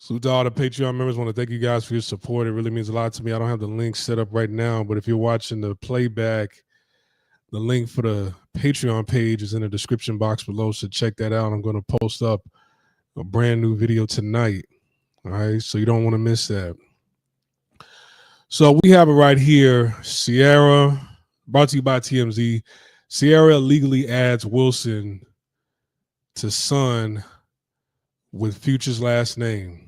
Salute to all the Patreon members. Want to thank you guys for your support. It really means a lot to me. I don't have the link set up right now, but if you're watching the playback, the link for the Patreon page is in the description box below, so check that out. I'm going to post up a brand new video tonight. All right, so you don't want to miss that. So we have it right here. Ciara, brought to you by TMZ. Ciara legally adds Wilson to son with Future's last name.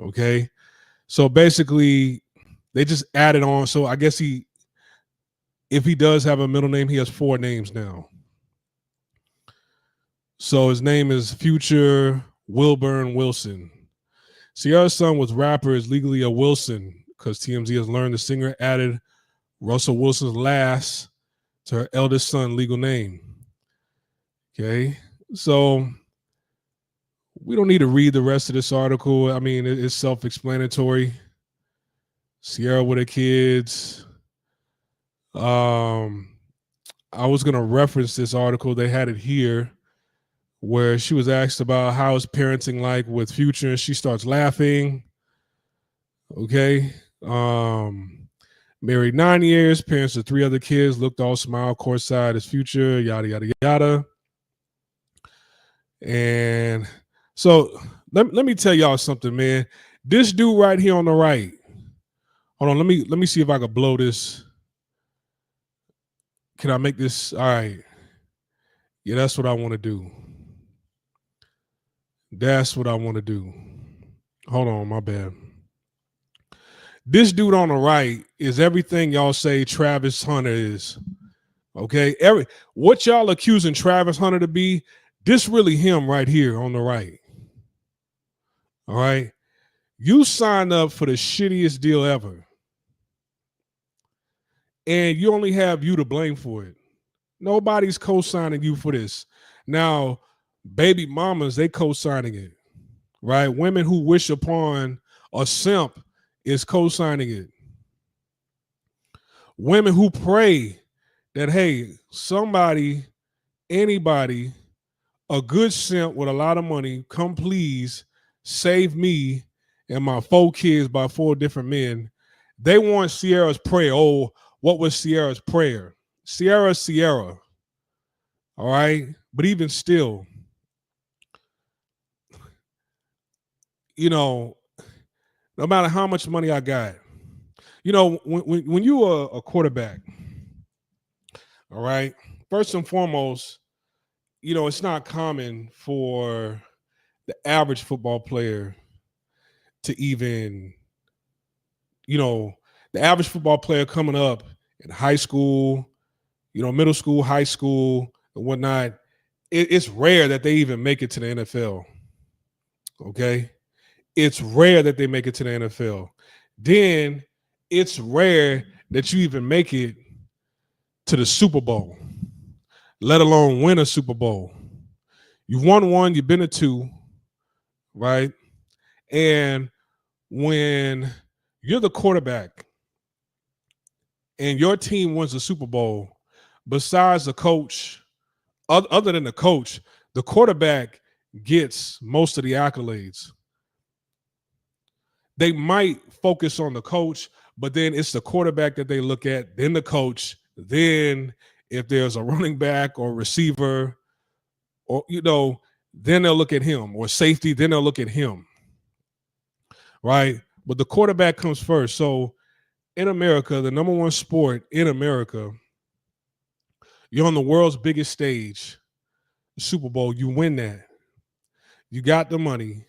Okay, so basically they just added on. So I guess if he does have a middle name, he has 4 names now. So his name is Future Wilburn Wilson. Ciara's son with rapper is legally a Wilson because TMZ has learned the singer added Russell Wilson's last to her eldest son legal name. Okay, so we don't need to read the rest of this article. I mean, it's self-explanatory. Ciara with her kids. I was going to reference this article. They had it here where she was asked about how is parenting like with Future, and she starts laughing. Okay. Married 9 years, parents of 3 other kids, looked all smile, courtside as Future, yada, yada, yada. And so let me tell y'all something, man. This dude right here on the right. Hold on, let me see if I can blow this. Can I make this? All right. Yeah, that's what I want to do. That's what I want to do. Hold on, my bad. This dude on the right is everything y'all say Travis Hunter is. Okay? What y'all accusing Travis Hunter to be, this really him right here on the right. All right? You signed up for the shittiest deal ever. And you only have you to blame for it. Nobody's co-signing you for this. Now, baby mamas, they co-signing it, right? Women who wish upon a simp is co-signing it. Women who pray that, hey, somebody, anybody, a good simp with a lot of money, come please save me and my 4 kids by 4 different men. They want Ciara's prayer. Oh, what was Ciara's prayer? Ciara. All right? But even still, you know, no matter how much money I got, you know, when you are a quarterback, all right, first and foremost, you know, it's not common for the average football player to even, you know, the average football player coming up in high school, you know, middle school, high school, and whatnot, it's rare that they even make it to the NFL. Okay? It's rare that they make it to the NFL. Then it's rare that you even make it to the Super Bowl, let alone win a Super Bowl. You've won 1, you've been to 2, right? And when you're the quarterback and your team wins the Super Bowl, besides the coach, other than the coach, the quarterback gets most of the accolades. They might focus on the coach, but then it's the quarterback that they look at, then the coach, then if there's a running back or receiver, or, you know, then they'll look at him, or safety, then they'll look at him, right? But the quarterback comes first. So in America, the number 1 sport in America, you're on the world's biggest stage, the Super Bowl, you win that. You got the money.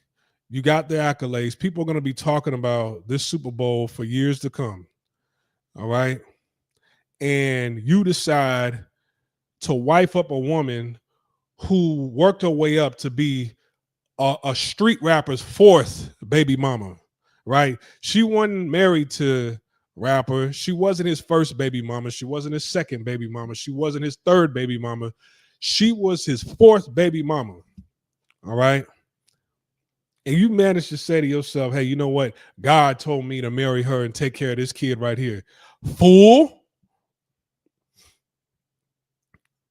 You got the accolades. People are going to be talking about this Super Bowl for years to come. All right. And you decide to wife up a woman who worked her way up to be a street rapper's 4th baby mama. Right. She wasn't married to rapper. She wasn't his first baby mama. She wasn't his second baby mama. She wasn't his 3rd baby mama. She was his 4th baby mama. All right. And you managed to say to yourself, hey, you know what? God told me to marry her and take care of this kid right here. Fool.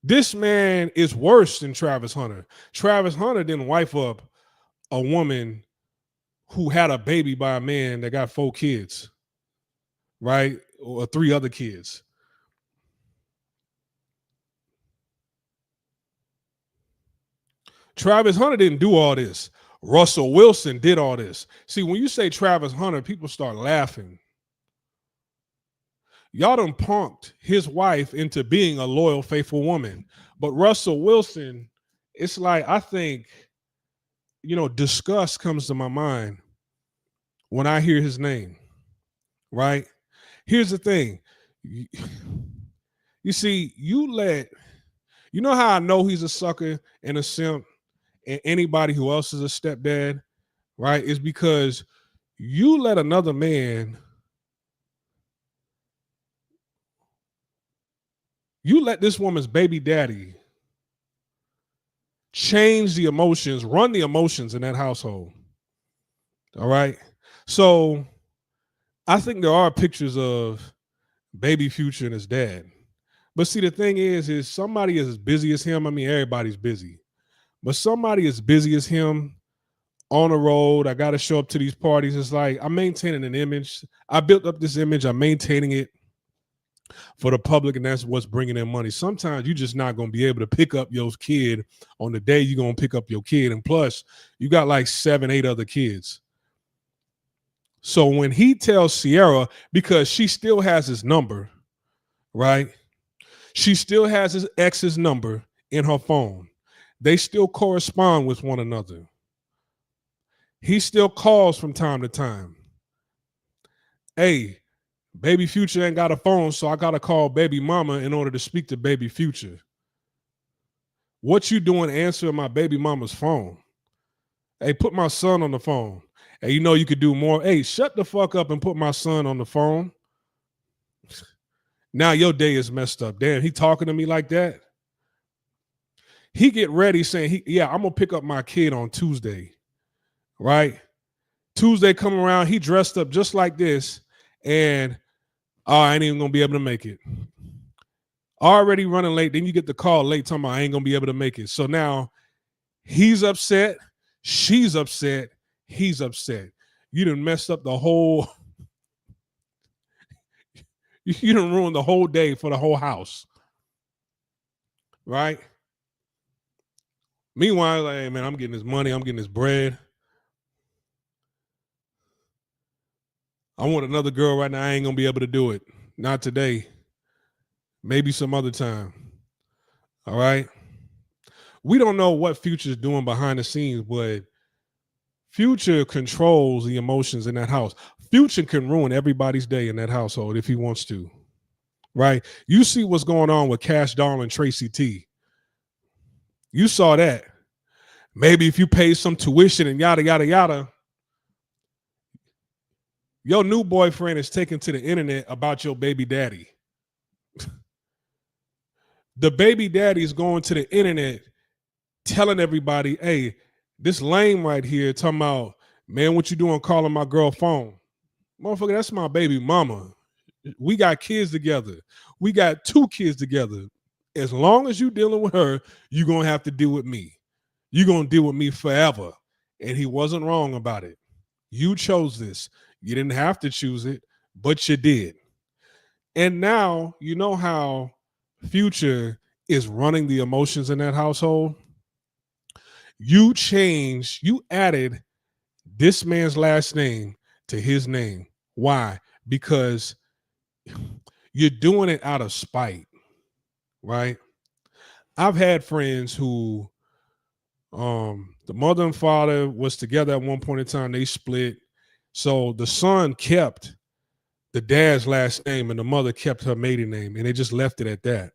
This man is worse than Travis Hunter. Travis Hunter didn't wife up a woman who had a baby by a man that got 4 kids, right? Or 3 other kids. Travis Hunter didn't do all this. Russell Wilson did all this. See, when you say Travis Hunter, people start laughing. Y'all done punked his wife into being a loyal, faithful woman. But Russell Wilson, it's like, I think, disgust comes to my mind when I hear his name, right? Here's the thing. You see, you know how I know he's a sucker and a simp and anybody who else is a stepdad, right? Is because you let another man, you let this woman's baby daddy change the emotions, run the emotions in that household. All right. So I think there are pictures of baby Future and his dad. But see, the thing is somebody as busy as him. I mean, everybody's busy, but somebody as busy as him on the road, I got to show up to these parties. It's like I'm maintaining an image. I built up this image. I'm maintaining it for the public, and that's what's bringing in money. Sometimes you're just not going to be able to pick up your kid on the day you're going to pick up your kid. And plus, you got like 7, 8 other kids. So when he tells Ciara, because she still has his number, right? She still has his ex's number in her phone. They still correspond with one another. He still calls from time to time. Hey, baby Future ain't got a phone, so I got to call baby mama in order to speak to baby Future. What you doing answering my baby mama's phone? Hey, put my son on the phone. Hey, you could do more. Hey, shut the fuck up and put my son on the phone. Now your day is messed up. Damn, he talking to me like that? He get ready saying, I'm going to pick up my kid on Tuesday, right? Tuesday come around, he dressed up just like this, and I ain't even going to be able to make it. Already running late, then you get the call late talking about I ain't going to be able to make it. So now he's upset, she's upset, he's upset. You done messed up the whole... You done ruined the whole day for the whole house, right? Meanwhile, like, hey, man, I'm getting this money. I'm getting this bread. I want another girl right now. I ain't going to be able to do it. Not today. Maybe some other time. All right? We don't know what Future's doing behind the scenes, but Future controls the emotions in that house. Future can ruin everybody's day in that household if he wants to. Right? You see what's going on with Cash Doll and Tracy T. You saw that. Maybe if you pay some tuition and yada, yada, yada, your new boyfriend is taken to the internet about your baby daddy. The baby daddy is going to the internet telling everybody, hey, this lame right here talking about, man, what you doing calling my girl phone? Motherfucker, that's my baby mama. We got kids together. We got 2 kids together. As long as you dealing with her, you're going to have to deal with me. You're going to deal with me forever. And he wasn't wrong about it. You chose this. You didn't have to choose it, but you did. And now you know how Future is running the emotions in that household. You added this man's last name to his name. Why? Because you're doing it out of spite, right? I've had friends who the mother and father was together at one point in time. They split. So the son kept the dad's last name and the mother kept her maiden name, and they just left it at that,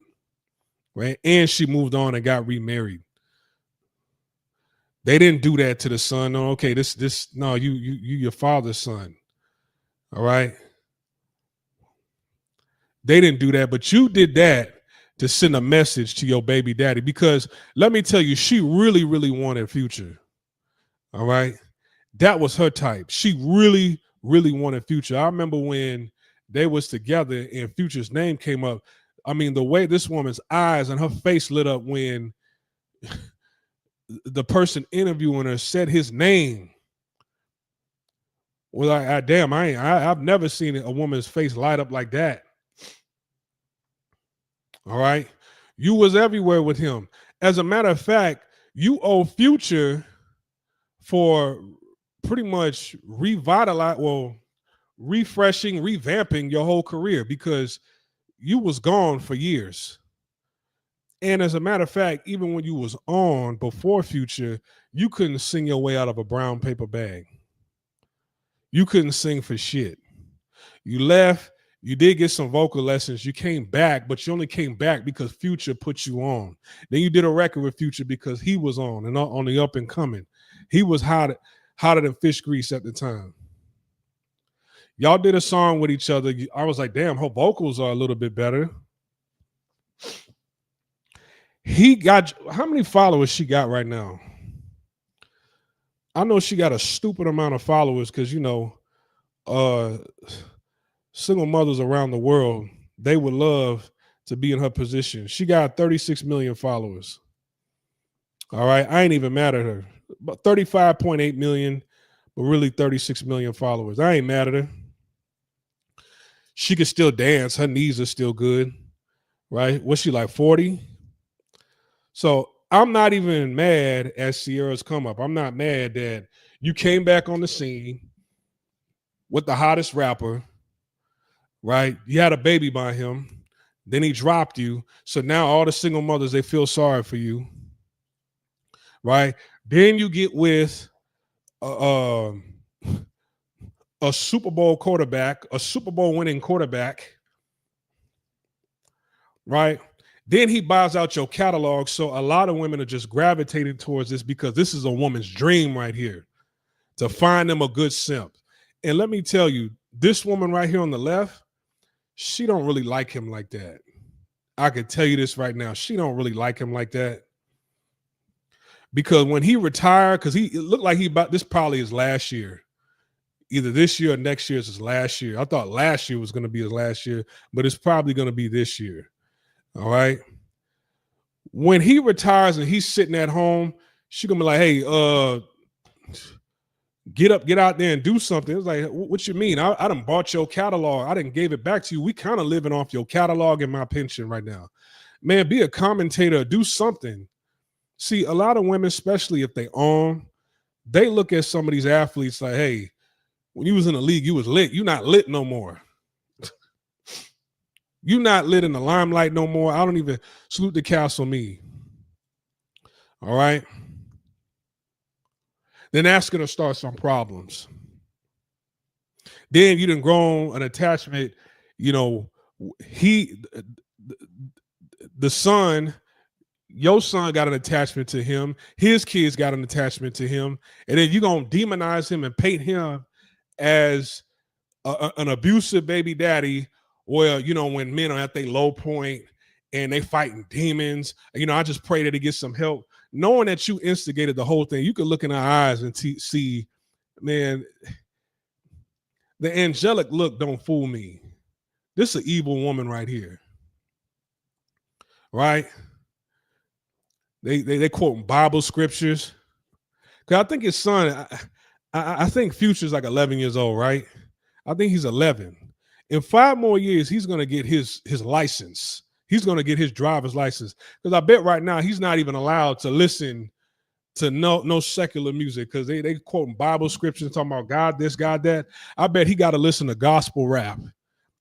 right? And she moved on and got remarried. They didn't do that to the son. No, okay, no, you your father's son. All right. They didn't do that, but you did that to send a message to your baby daddy, because let me tell you, she really, really wanted Future. All right. That was her type. She really, really wanted Future. I remember when they was together and Future's name came up. I mean, the way this woman's eyes and her face lit up when the person interviewing her said his name. Well, damn, I've never seen a woman's face light up like that. All right. You was everywhere with him. As a matter of fact, you owe Future for pretty much refreshing, revamping your whole career because you was gone for years. And as a matter of fact, even when you was on before Future, you couldn't sing your way out of a brown paper bag. You couldn't sing for shit. You left, you did get some vocal lessons. You came back, but you only came back because Future put you on. Then you did a record with Future because he was on and on the up and coming. He was hotter than fish grease at the time. Y'all did a song with each other. I was like, damn, her vocals are a little bit better. He got, how many followers she got right now? I know she got a stupid amount of followers because, you know, single mothers around the world, they would love to be in her position. She got 36 million followers. All right. I ain't even mad at her. About 35.8 million, but really 36 million followers. I ain't mad at her. She could still dance. Her knees are still good. Right? What's she like, 40? So I'm not even mad at Ciara's come up. I'm not mad that you came back on the scene with the hottest rapper, right? You had a baby by him. Then he dropped you. So now all the single mothers, they feel sorry for you, right? Then you get with a Super Bowl quarterback, a Super Bowl winning quarterback, right? Then he buys out your catalog. So a lot of women are just gravitating towards this because this is a woman's dream right here, to find them a good simp. And let me tell you, this woman right here on the left, she don't really like him like that. I can tell you this right now. She don't really like him like that. Because when he retired, because it looked like this probably his last year. Either this year or next year is his last year. I thought last year was going to be his last year, but it's probably going to be this year. All right. When he retires and he's sitting at home, she's gonna be like, hey, get out there and do something. It's like, what you mean? I done bought your catalog. I done gave it back to you. We kind of living off your catalog and my pension right now. Man, be a commentator, do something. See, a lot of women, especially if they own, they look at some of these athletes like, hey, when you was in the league, you was lit. You not lit no more. You not lit in the limelight no more. I don't even salute the castle me. All right. Then that's going to start some problems. Then you done grown an attachment, you know, the son, your son got an attachment to him. His kids got an attachment to him. And then you're going to demonize him and paint him as an abusive baby daddy. Well, you know, when men are at their low point and they fighting demons, you know, I just pray that he gets some help. Knowing that you instigated the whole thing, you could look in her eyes and see, man, the angelic look don't fool me. This is an evil woman right here. Right? They quoting Bible scriptures. Because I think his son, I think Future's like 11 years old, right? I think he's 11. In 5 more years, he's going to get his license. He's going to get his driver's license. Because I bet right now he's not even allowed to listen to no secular music because they quoting Bible scriptures talking about God this, God that. I bet he got to listen to gospel rap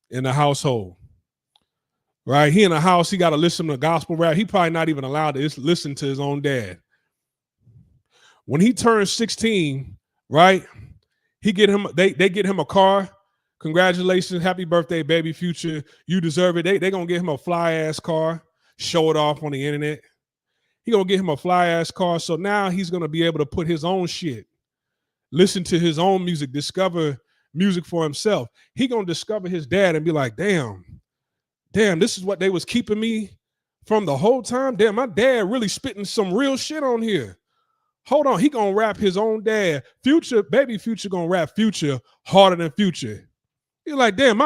in the household. Right? He in the house, he got to listen to gospel rap. He probably not even allowed to listen to his own dad. When he turns 16, right? They get him a car. Congratulations, happy birthday, baby Future. You deserve it. They gonna get him a fly ass car, show it off on the internet. He gonna get him a fly ass car. So now he's gonna be able to put his own shit, listen to his own music, discover music for himself. He gonna discover his dad and be like, damn, this is what they was keeping me from the whole time. Damn, my dad really spitting some real shit on here. Hold on, he gonna rap his own dad. Future, baby Future gonna rap Future harder than Future. You're like, damn,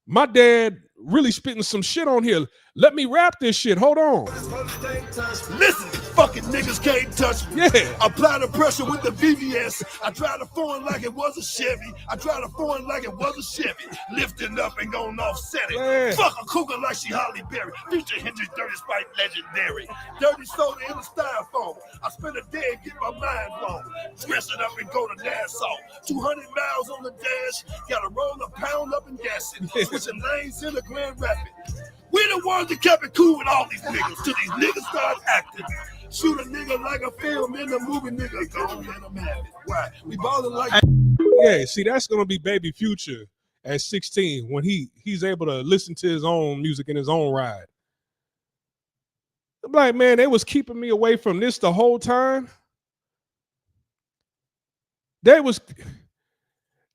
my dad really spitting some shit on here. Let me rap this shit. Hold on. Listen, fucking niggas can't touch me. Yeah. Apply the pressure with the VVS. I drive the foreign like it was a Chevy. I drive the foreign like it was a Chevy. Lifting up and gon' offset it. Yeah. Fuck a cougar like she Holly Berry. Future Hendrix, dirty Sprite, legendary. Dirty soda in the styrofoam. I spend a day and get my mind blown. Dress it up and go to Nassau. 200 miles on the dash. Gotta roll a pound up and gas it. Switching lanes in the Grand Rapids. We the ones that kept it cool with all these niggas till these niggas start acting. Shoot a nigga like a film in the movie, nigga. Go let them have it. Why? We ballin' like. Yeah, see, that's gonna be Baby Future at 16 when he's able to listen to his own music in his own ride. I'm like, man, they was keeping me away from this the whole time. They was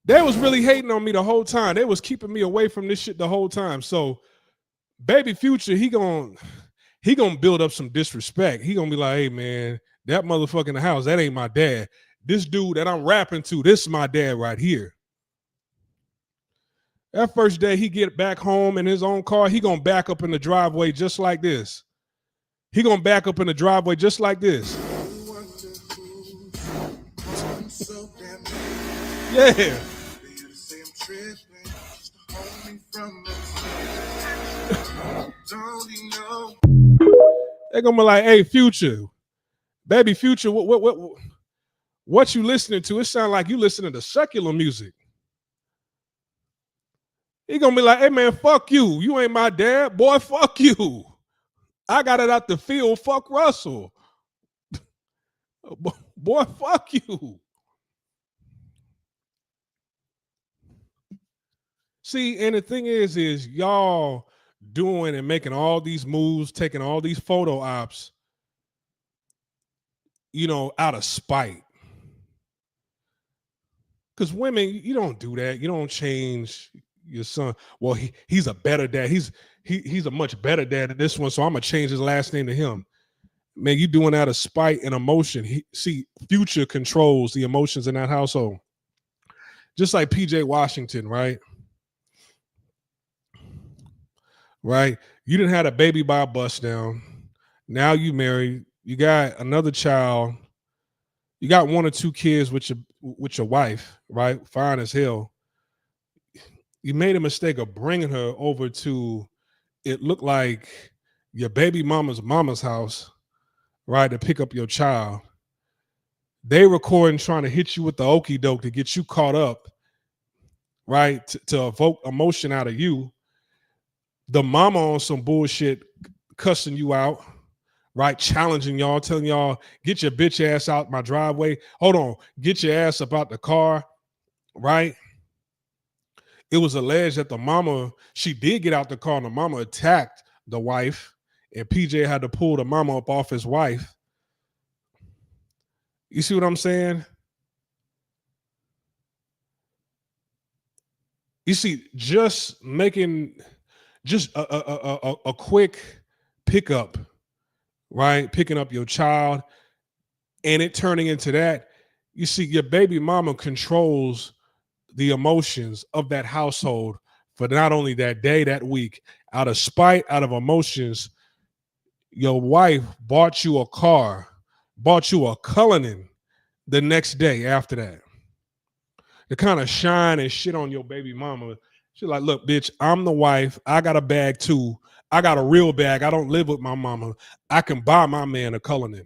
really hating on me the whole time. They was keeping me away from this shit the whole time. So Baby Future, he gonna build up some disrespect. He gonna be like, hey man, that motherfucker in the house, that ain't my dad. This dude that I'm rapping to, this is my dad right here. That first day he get back home in his own car, he gonna back up in the driveway just like this. He gonna back up in the driveway just like this. Yeah. They're gonna be like, hey, Future, Baby Future, what you listening to? It sounds like you listening to secular music. He gonna be like, hey man, fuck you. You ain't my dad. Boy, fuck you. I got it out the field. Fuck Russell. Boy, fuck you. See, and the thing is y'all doing and making all these moves, taking all these photo ops, you know, out of spite. Because women, you don't do that. You don't change your son. Well, he's a better dad. He's a much better dad than this one, so I'm gonna change his last name to him. Man, you doing that out of spite and emotion. See, Future controls the emotions in that household. Just like PJ Washington, right? Right? You didn't have a baby by a bust down. Now you married. You got another child. You got one or two kids with your wife, right? Fine as hell. You made a mistake of bringing her over to, it looked like your baby mama's house, right, to pick up your child. They recording trying to hit you with the okie doke to get you caught up, right, to evoke emotion out of you. The mama on some bullshit cussing you out, right, challenging y'all, telling y'all, get your bitch ass out my driveway. Hold on, get your ass up out the car, right? It was alleged that the mama, she did get out the car and the mama attacked the wife, and PJ had to pull the mama up off his wife. You see what I'm saying? You see, just making just a quick pickup, right? Picking up your child and it turning into that. You see, your baby mama controls the emotions of that household for not only that day, that week. Out of spite, out of emotions, your wife bought you a car, bought you a Cullinan the next day after that. To kind of shine and shit on your baby mama. She's like, look, bitch, I'm the wife. I got a bag too. I got a real bag. I don't live with my mama. I can buy my man a Cullinan.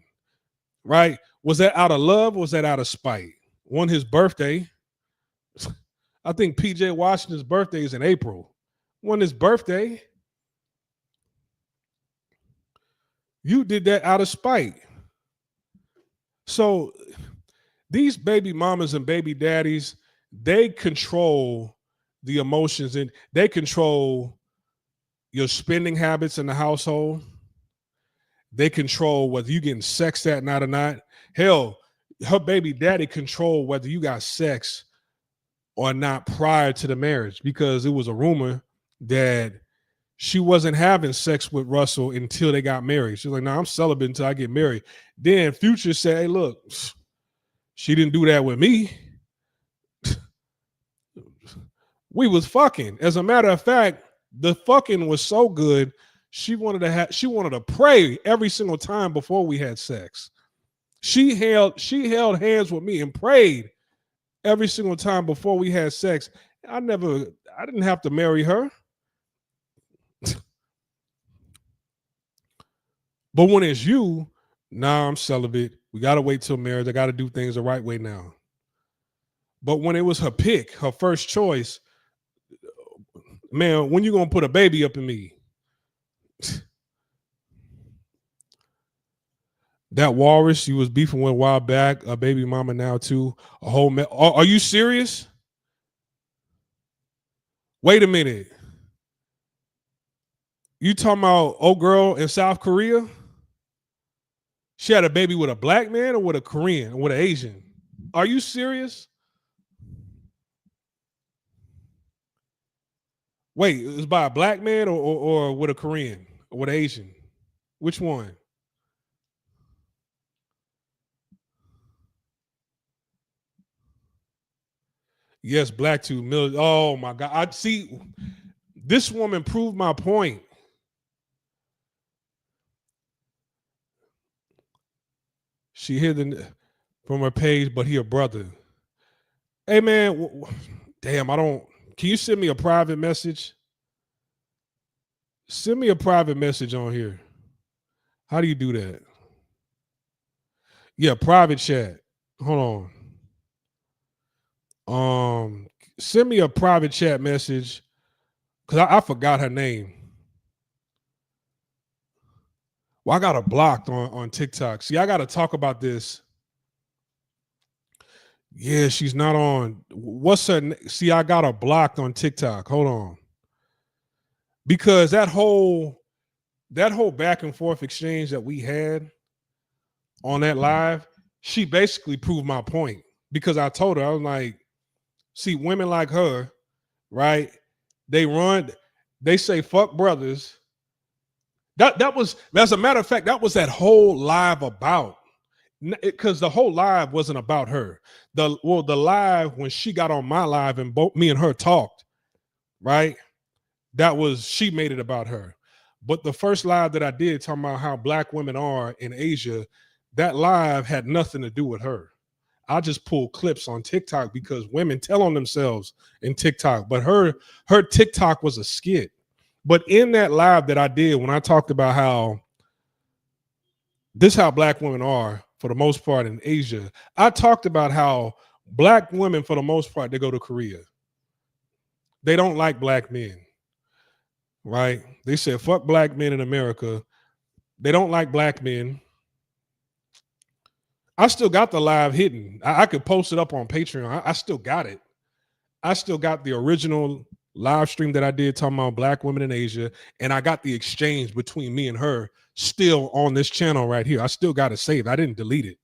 Right? Was that out of love or was that out of spite? On his birthday, I think PJ Washington's birthday is in April. On his birthday, you did that out of spite. So these baby mamas and baby daddies, they control the emotions and they control your spending habits in the household. They control whether you getting sex that night or not. Hell, her baby daddy control whether you got sex or not prior to the marriage, because it was a rumor that she wasn't having sex with Russell until they got married. She's like, no, I'm celibate until I get married. Then Future said, hey, look, she didn't do that with me. We was fucking. As a matter of fact, the fucking was so good, She wanted to pray every single time before we had sex. She held hands with me and prayed every single time before we had sex. I didn't have to marry her. But when it's you, nah, I'm celibate. We got to wait till marriage. I got to do things the right way now. But when it was her pick, her first choice, man, when you going to put a baby up in me? That walrus you was beefing with a while back, a baby mama now too. Are you serious? Wait a minute. You talking about old girl in South Korea? She had a baby with a black man or with a Korean or with an Asian? Are you serious? Wait, it was by a black man or with a Korean or with an Asian? Which one? Yes, black 2 million. Oh my God. I see. This woman proved my point. She hid from her page, but he a brother. Hey man, damn, can you send me a private message? Send me a private message on here. How do you do that? Yeah, private chat. Hold on. Send me a private chat message because I forgot her name. Well, I got her blocked on TikTok. See, I got to talk about this. Yeah, she's not on. What's her? See, I got her blocked on TikTok. Hold on. Because that whole back and forth exchange that we had on that live, she basically proved my point. Because I told her, I was like, see, women like her, right? They say fuck brothers. That was, as a matter of fact, that was that whole live about. Because the whole live wasn't about her. The live when she got on my live and both me and her talked, right? She made it about her. But the first live that I did talking about how black women are in Asia, that live had nothing to do with her. I just pulled clips on TikTok because women tell on themselves in TikTok, but her TikTok was a skit. But in that live that I did, when I talked about how black women are for the most part in Asia, I talked about how black women, for the most part, they go to Korea. They don't like black men, right? They said, fuck black men in America. They don't like black men. I still got the live hidden. I could post it up on Patreon. I still got it. I still got the original live stream that I did talking about black women in Asia, and I got the exchange between me and her still on this channel right here. I still got it saved. I didn't delete it.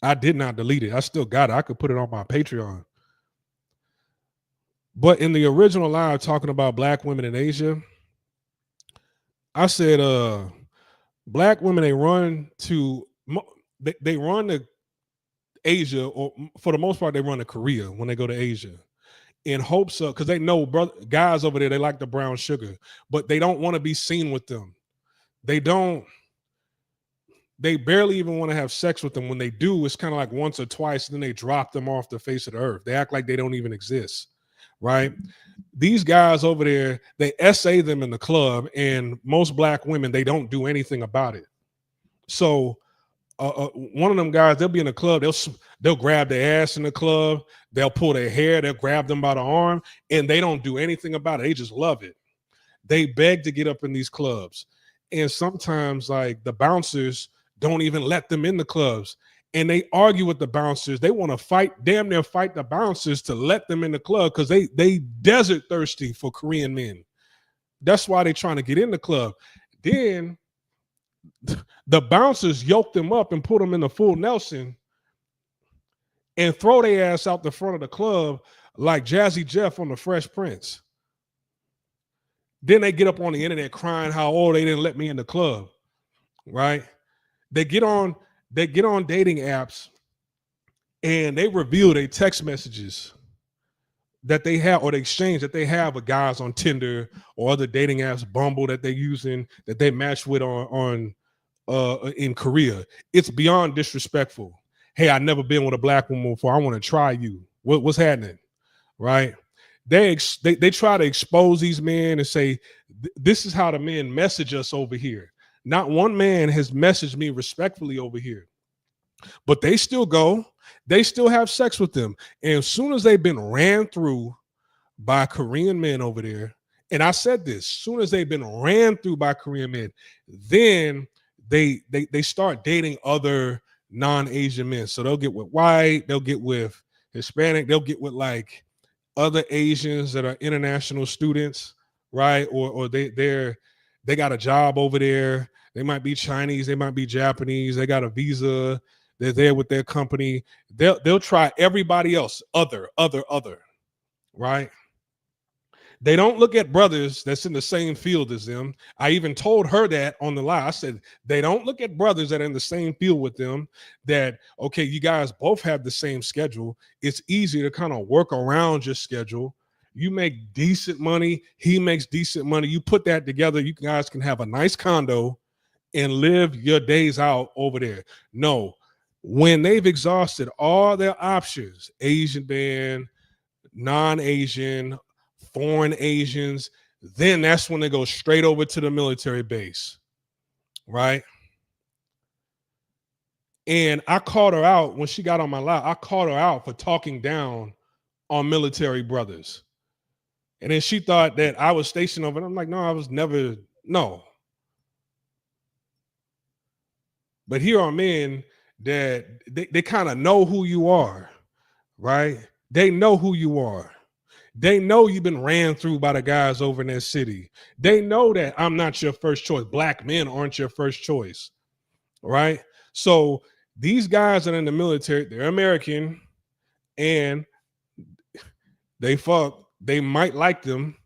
I did not delete it. I still got it. I could put it on my Patreon. But in the original live talking about black women in Asia, I said, black women, they run to Asia, or for the most part, they run to Korea when they go to Asia in hopes of, because they know guys over there, they like the brown sugar, but they don't want to be seen with them. They barely even want to have sex with them. When they do, it's kind of like once or twice, and then they drop them off the face of the earth. They act like they don't even exist, right? These guys over there, they essay them in the club, and most black women, they don't do anything about it. So one of them guys, they'll be in the club, they'll grab their ass in the club, they'll pull their hair, they'll grab them by the arm, and they don't do anything about it. They just love it. They beg to get up in these clubs. And sometimes, like, the bouncers don't even let them in the clubs. And they argue with the bouncers. They want to damn near fight the bouncers to let them in the club because they desert thirsty for Korean men. That's why they're trying to get in the club. Then the bouncers yoke them up and put them in the full Nelson and throw their ass out the front of the club like Jazzy Jeff on the Fresh Prince. Then they get up on the internet crying how, oh, they didn't let me in the club, right? They get on dating apps and they reveal their text messages that they have, or the exchange that they have with guys on Tinder or other dating apps, Bumble, that they're using, that they match with on in Korea, it's beyond disrespectful. Hey, I never been with a black woman before. I want to try you. What's happening? Right? They try to expose these men and say this is how the men message us over here. Not one man has messaged me respectfully over here, but they still go. They still have sex with them, and as soon as they've been ran through by Korean men over there, and I said this, as soon as they've been ran through by Korean men, then they start dating other non-Asian men. So they'll get with white, they'll get with Hispanic, they'll get with like other Asians that are international students, right? Or they got a job over there. They might be Chinese, they might be Japanese, they got a visa, they're there with their company. They'll try everybody else, other, right? They don't look at brothers that's in the same field as them. I even told her that on the line. I said, they don't look at brothers that are in the same field with them, that, okay, you guys both have the same schedule. It's easy to kind of work around your schedule. You make decent money. He makes decent money. You put that together, you guys can have a nice condo and live your days out over there. No, when they've exhausted all their options, Asian man, non-Asian, foreign Asians, then that's when they go straight over to the military base, right? And I called her out when she got on my live. I called her out for talking down on military brothers. And then she thought that I was stationed over. And I'm like, no, I was never, no. But here are men that they kind of know who you are, right? They know who you are. They know you've been ran through by the guys over in that city. They know that I'm not your first choice. Black men aren't your first choice, right? So these guys that are in the military, they're American, and they fuck. They might like them.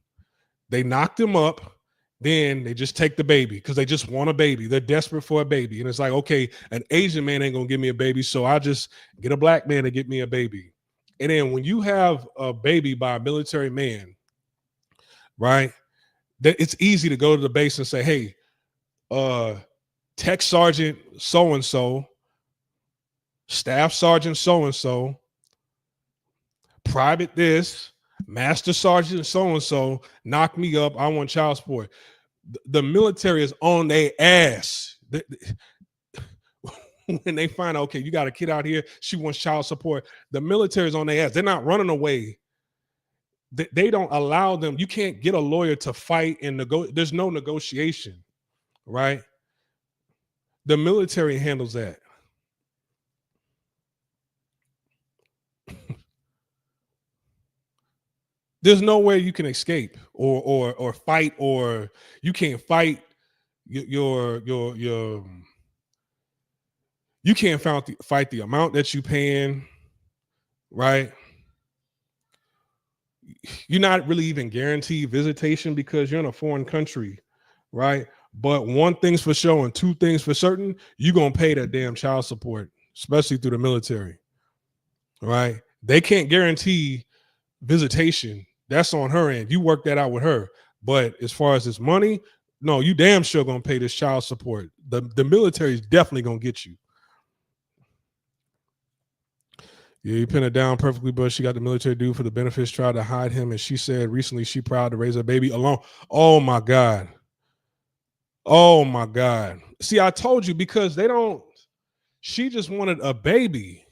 They knock them up. Then they just take the baby because they just want a baby. They're desperate for a baby. And it's like, okay, an Asian man ain't going to give me a baby, so I just get a black man to get me a baby. And then when you have a baby by a military man, right, that it's easy to go to the base and say, hey, tech sergeant so-and-so, staff sergeant so-and-so, private this, master sergeant so-and-so, knock me up, I want child support. The military is on their ass. When they find out, okay, you got a kid out here, she wants child support, the military is on their ass. They're not running away. They don't allow them. You can't get a lawyer to fight and there's no negotiation, right? The military handles that. There's no way you can escape or fight, or you can't fight your you can't fight the amount that you paying, right? You're not really even guaranteed visitation because you're in a foreign country, right? But one thing's for sure and two things for certain, you're going to pay that damn child support, especially through the military, right? They can't guarantee visitation. That's on her end. You work that out with her. But as far as this money, no, you damn sure going to pay this child support. The military is definitely going to get you. Yeah, you pinned it down perfectly, but she got the military dude for the benefits, tried to hide him, and she said recently she proud to raise her baby alone. Oh my God. Oh my God. See, I told you, because they don't, she just wanted a baby.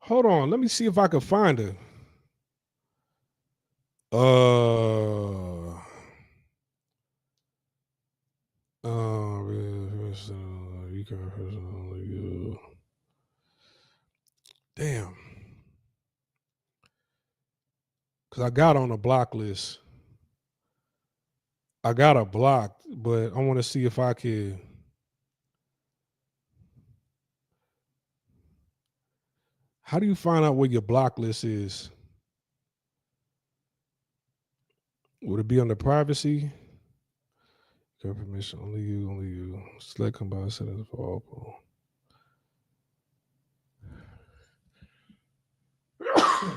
Hold on, let me see if I can find her. Damn. Because I got on a block list. I got her blocked, but I want to see if I could. How do you find out what your block list is? Would it be under privacy? Get permission. Only you. Select combine settings for all.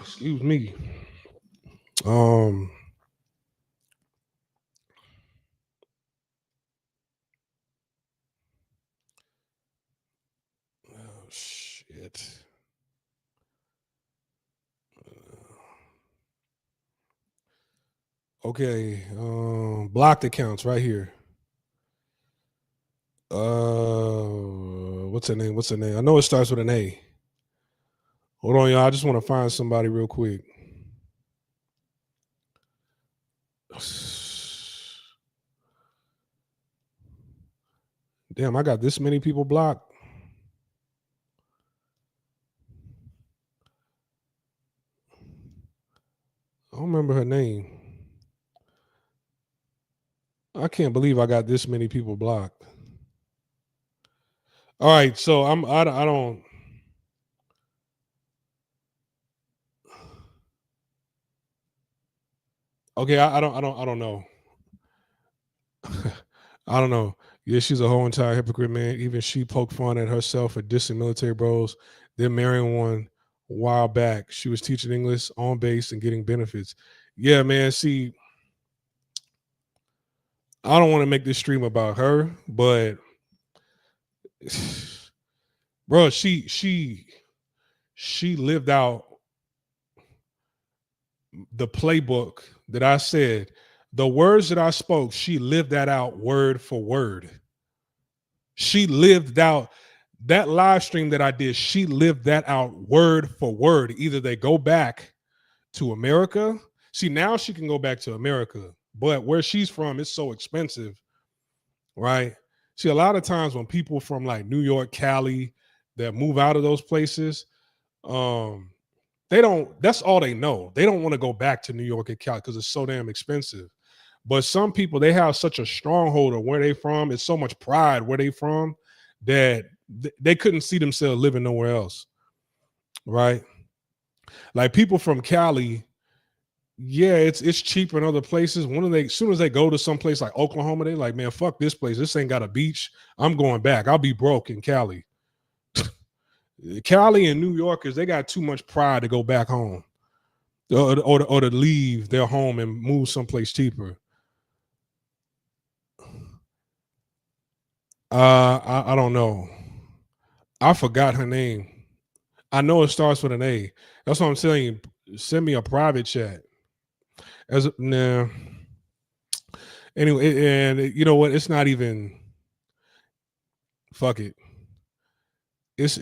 Excuse me. Oh shit. Okay, blocked accounts right here. What's her name? What's her name? I know it starts with an A. Hold on, y'all. I just want to find somebody real quick. Damn, I got this many people blocked. I don't remember her name. I can't believe I got this many people blocked. All right, so I don't. Okay, I don't know. I don't know. Yeah, she's a whole entire hypocrite, man. Even she poked fun at herself for dissing military bros. Then marrying one a while back. She was teaching English on base and getting benefits. Yeah, man. See, I don't want to make this stream about her, but bro, she lived out the playbook that I said. The words that I spoke, she lived that out word for word. She lived out that live stream that I did. She lived that out word for word. Either they go back to America. See, now she can go back to America, but where she's from, it's so expensive, right? See, a lot of times when people from like New York, Cali, that move out of those places, they don't. That's all they know. They don't want to go back to New York and Cali because it's so damn expensive. But some people, they have such a stronghold of where they from. It's so much pride where they from that they couldn't see themselves living nowhere else, right? Like people from Cali, yeah, it's cheaper in other places. As soon as they go to some place like Oklahoma, they like, man, fuck this place. This ain't got a beach. I'm going back. I'll be broke in Cali. Cali and New Yorkers, they got too much pride to go back home or to leave their home and move someplace cheaper. I don't know. I forgot her name. I know it starts with an A. That's what I'm saying. Send me a private chat. Nah. Anyway, and you know what? It's not even. Fuck it. It's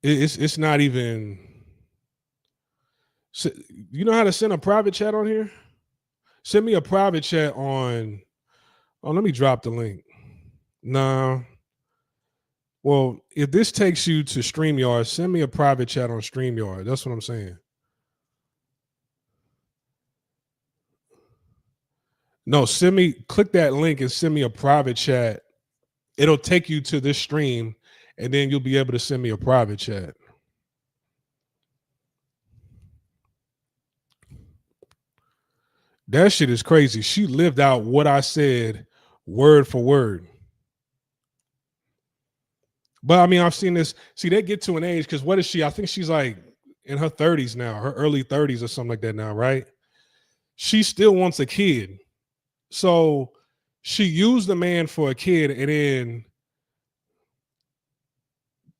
it's not even. You know how to send a private chat on here? Send me a private chat on. Oh, let me drop the link. Nah. Well, if this takes you to StreamYard, send me a private chat on StreamYard. That's what I'm saying. No, click that link and send me a private chat. It'll take you to this stream, and then you'll be able to send me a private chat. That shit is crazy. She lived out what I said word for word. But I mean, I've seen this. See, they get to an age because what is she? I think she's like in her 30s now, her early 30s or something like that now, right? She still wants a kid. So she used the man for a kid and then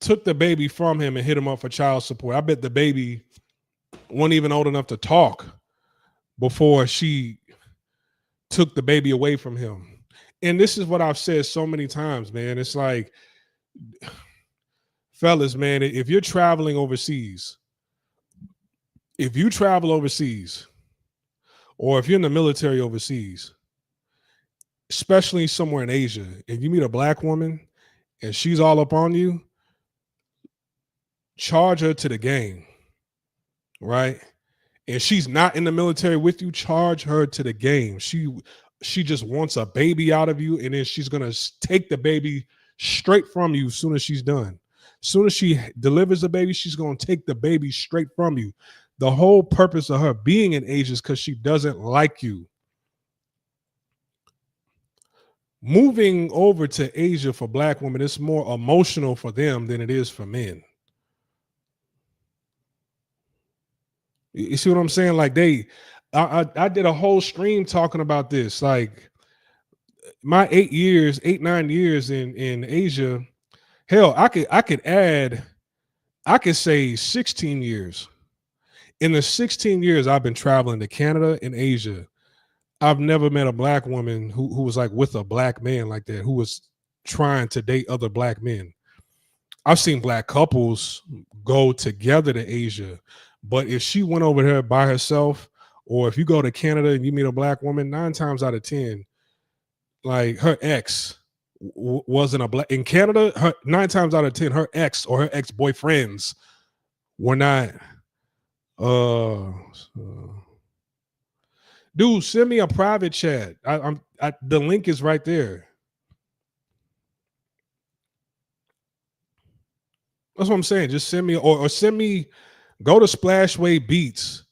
took the baby from him and hit him up for child support. I bet the baby wasn't even old enough to talk before she took the baby away from him. And this is what I've said so many times, man. It's like, fellas, man, if you're traveling overseas, if you travel overseas, or if you're in the military overseas, especially somewhere in Asia, if you meet a black woman and she's all up on you, charge her to the game, right? And she's not in the military with you, charge her to the game. She just wants a baby out of you, and then she's gonna take the baby straight from you as soon as she's done. As soon as she delivers the baby, she's gonna take the baby straight from you. The whole purpose of her being in Asia is because she doesn't like you. Moving over to Asia for black women, it's more emotional for them than it is for men. You see what I'm saying? Like I did a whole stream talking about this. Like my 8 years, 8, 9 years in Asia. Hell, I could say 16 years. In the 16 years I've been traveling to Canada and Asia, I've never met a black woman who was like with a black man like that, who was trying to date other black men. I've seen black couples go together to Asia, but if she went over there by herself, or if you go to Canada and you meet a black woman, 9 times out of 10, like her ex wasn't a black in Canada. 9 times out of 10, her ex or her ex boyfriends were not. Uh, dude, send me a private chat. The link is right there. That's what I'm saying. Just send me or send me. Go to Splashway Beats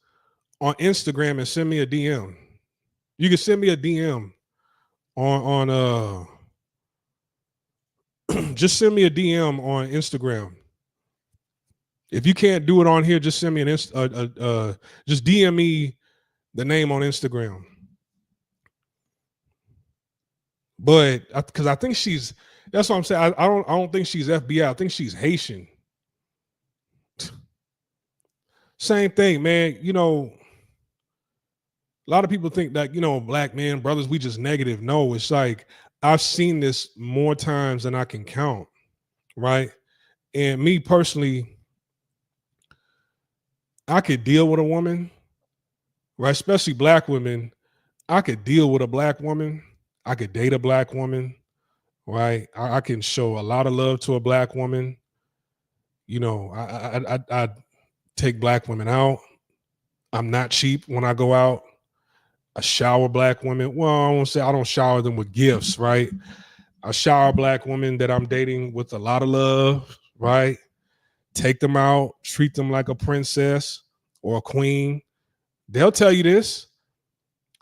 on Instagram and send me a DM. You can send me a DM on just send me a DM on Instagram. If you can't do it on here, just send me just DM me the name on Instagram. But because I think she's, that's what I'm saying. I don't think she's FBI. I think she's Haitian. Same thing, man. You know, a lot of people think that, you know, black men, brothers, we just negative. No, it's like I've seen this more times than I can count, right? And me personally, I could deal with a woman, right? Especially black women. I could deal with a black woman. I could date a black woman, right? I can show a lot of love to a black woman. You know, I take black women out. I'm not cheap when I go out. I shower black women. Well, I won't say I don't shower them with gifts, right? I shower black women that I'm dating with a lot of love, right? Take them out, treat them like a princess or a queen. They'll tell you this,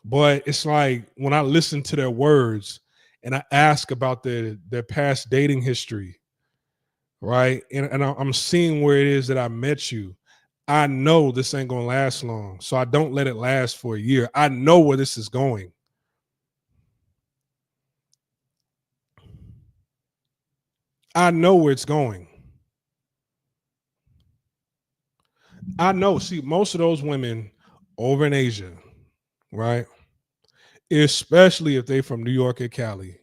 but it's like when I listen to their words and I ask about their past dating history, right? And I'm seeing where it is that I met you. I know this ain't gonna last long, so I don't let it last for a year. I know where this is going. I know where it's going. I know. See, most of those women over in Asia, right? Especially if they from New York or Cali,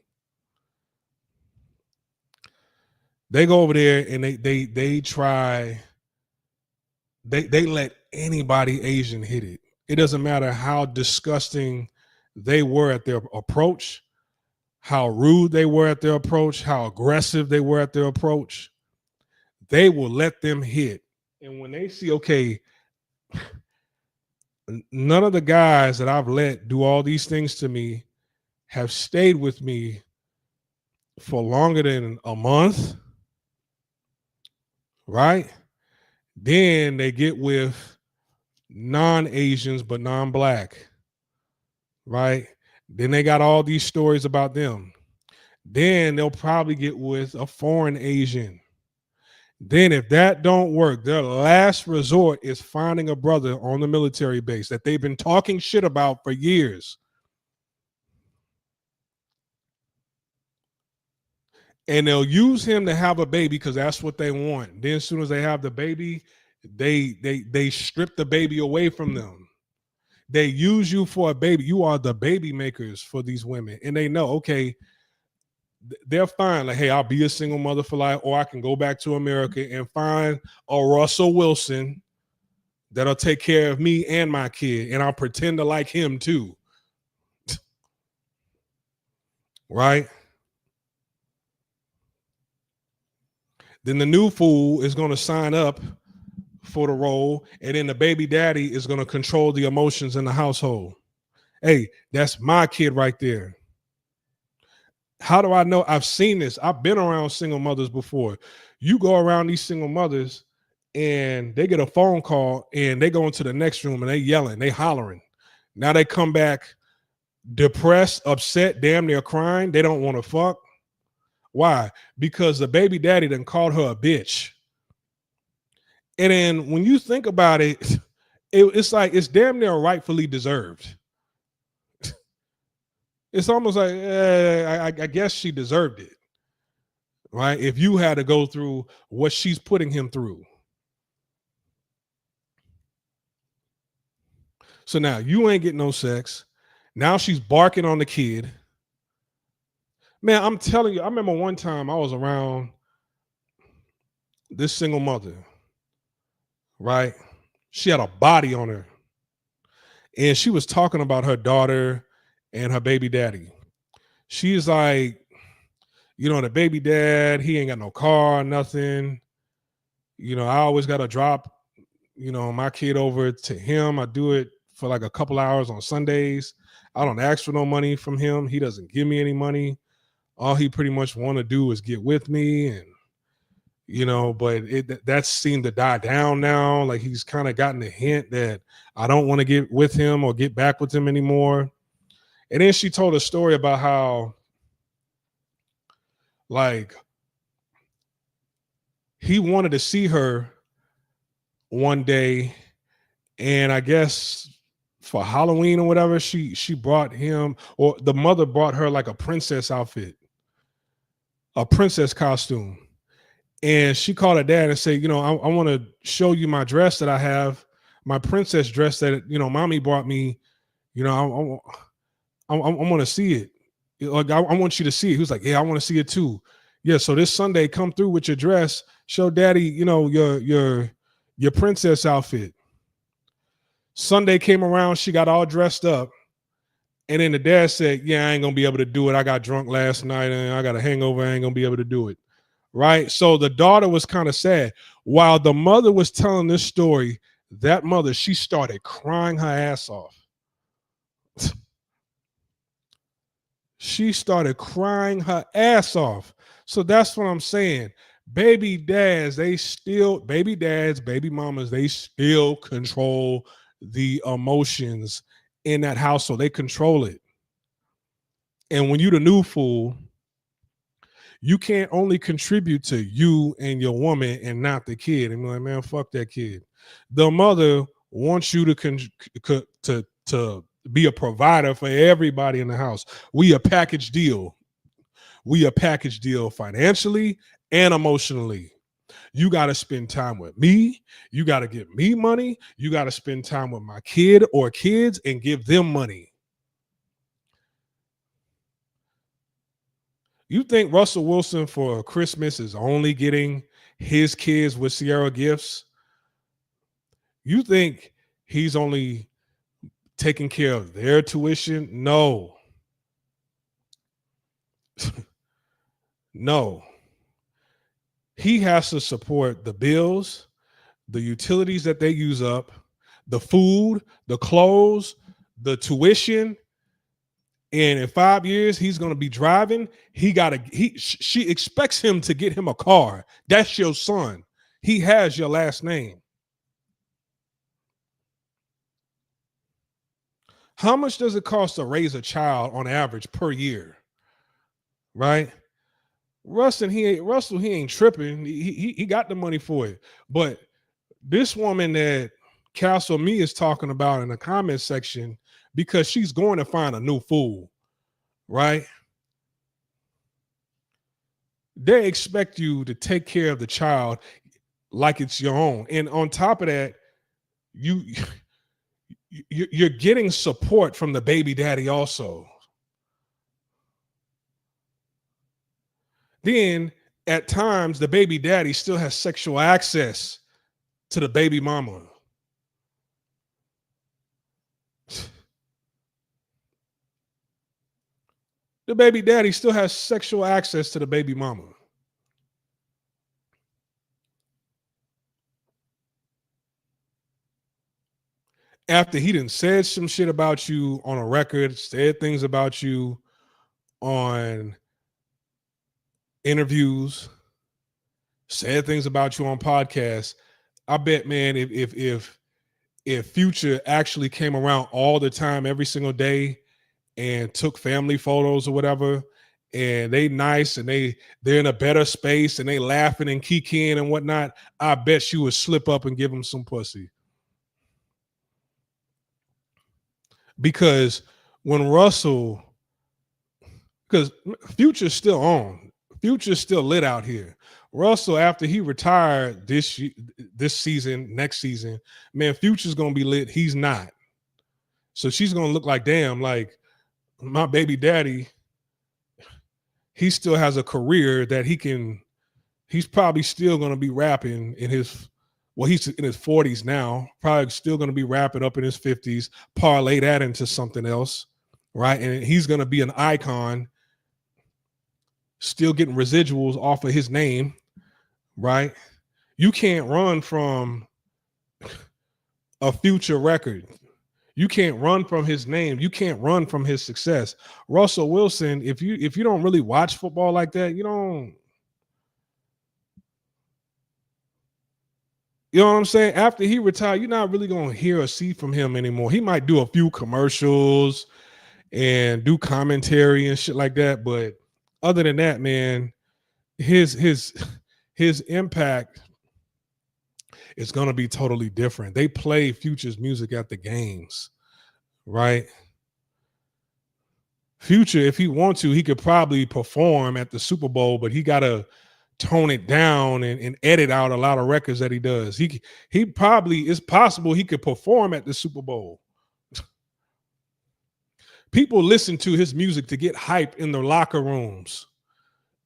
they go over there and they try. They let anybody Asian hit it. It doesn't matter how disgusting they were at their approach, how rude they were at their approach, how aggressive they were at their approach. They will let them hit. And when they see, okay, none of the guys that I've let do all these things to me have stayed with me for longer than a month, right? Then they get with non-Asians but non-black, right? Then they got all these stories about them. Then they'll probably get with a foreign Asian. Then if that don't work, their last resort is finding a brother on the military base that they've been talking shit about for years. And they'll use him to have a baby because that's what they want. Then as soon as they have the baby, they strip the baby away from them. They use you for a baby. You are the baby makers for these women. And they know, okay, they're fine. Like, hey, I'll be a single mother for life, or I can go back to America and find a Russell Wilson that'll take care of me and my kid, and I'll pretend to like him too. Right? Then the new fool is going to sign up for the role, and then the baby daddy is going to control the emotions in the household. Hey, that's my kid right there. How do I know? I've seen this. I've been around single mothers before. You go around these single mothers and they get a phone call and they go into the next room and they yelling, they hollering. Now they come back depressed, upset, damn near crying. They don't want to fuck. Why? Because the baby daddy done called her a bitch. And then when you think about it, it's like it's damn near rightfully deserved. It's almost like I guess she deserved it, right? If you had to go through what she's putting him through. So now you ain't getting no sex. Now she's barking on the kid. Man, I'm telling you, I remember one time I was around this single mother, right? She had a body on her. And she was talking about her daughter and her baby daddy. She's like, the baby dad, he ain't got no car, nothing. I always got to drop, my kid over to him. I do it for like a couple hours on Sundays. I don't ask for no money from him. He doesn't give me any money. All he pretty much want to do is get with me. And, but that seemed to die down now. Like he's kind of gotten a hint that I don't want to get with him or get back with him anymore. And then she told a story about how, like, he wanted to see her one day, and I guess for Halloween or whatever, she brought him, or the mother brought her like a princess outfit, a princess costume. And she called her dad and said, I want to show you my dress that I have, my princess dress that, mommy brought me. I want to see it. Like, I want you to see it. He was like, yeah, I want to see it too. Yeah. So this Sunday, come through with your dress, show daddy, your princess outfit. Sunday came around, she got all dressed up. And then the dad said, yeah, I ain't going to be able to do it. I got drunk last night and I got a hangover. I ain't going to be able to do it. Right. So the daughter was kind of sad. While the mother was telling this story, that mother, she started crying her ass off. She started crying her ass off. So that's what I'm saying. Baby dads, baby mamas, they still control the emotions in that household. They control it. And when you the new fool, you can't only contribute to you and your woman and not the kid. And be like, man, fuck that kid. The mother wants you to be a provider for everybody in the house. We a package deal. We a package deal financially and emotionally. You got to spend time with me. You got to give me money. You got to spend time with my kid or kids and give them money. You think Russell Wilson for Christmas is only getting his kids with Ciara gifts? You think he's only taking care of their tuition? No. No. He has to support the bills, the utilities that they use up, the food, the clothes, the tuition. And in 5 years, he's going to be driving. She expects him to get him a car. That's your son. He has your last name. How much does it cost to raise a child on average per year? Right? Russell, he ain't tripping. He got the money for it. But this woman that Castle Me is talking about in the comment section, because she's going to find a new fool, right? They expect you to take care of the child like it's your own. And on top of that, you're getting support from the baby daddy also. Then at times, the baby daddy still has sexual access to the baby mama. The baby daddy still has sexual access to the baby mama. After he done said some shit about you on a record, said things about you on interviews, said things about you on podcasts. I bet, man, if Future actually came around all the time, every single day, and took family photos or whatever, and they nice and they're in a better space and they laughing and kikiing and whatnot, I bet she would slip up and give him some pussy. because when Russell, because Future's still on, Future's still lit out here. Russell, after he retired this season, next season, man, Future's gonna be lit. He's not. So she's gonna look like, damn, like my baby daddy, he still has a career that he's probably still gonna be rapping in his, well, he's in his 40s now, probably still gonna be rapping up in his 50s, parlay that into something else, right? And he's gonna be an icon, still getting residuals off of his name, right? You can't run from a Future record. You can't run from his name. You can't run from his success. Russell Wilson, if you don't really watch football like that, you know what I'm saying? After he retired, you're not really going to hear or see from him anymore. He might do a few commercials and do commentary and shit like that, but other than that, man, his impact is going to be totally different. They play Future's music at the games, right? Future, if he wants to, he could probably perform at the Super Bowl, but he got to tone it down and edit out a lot of records that he does. He probably, it's possible he could perform at the Super Bowl. People listen to his music to get hype in their locker rooms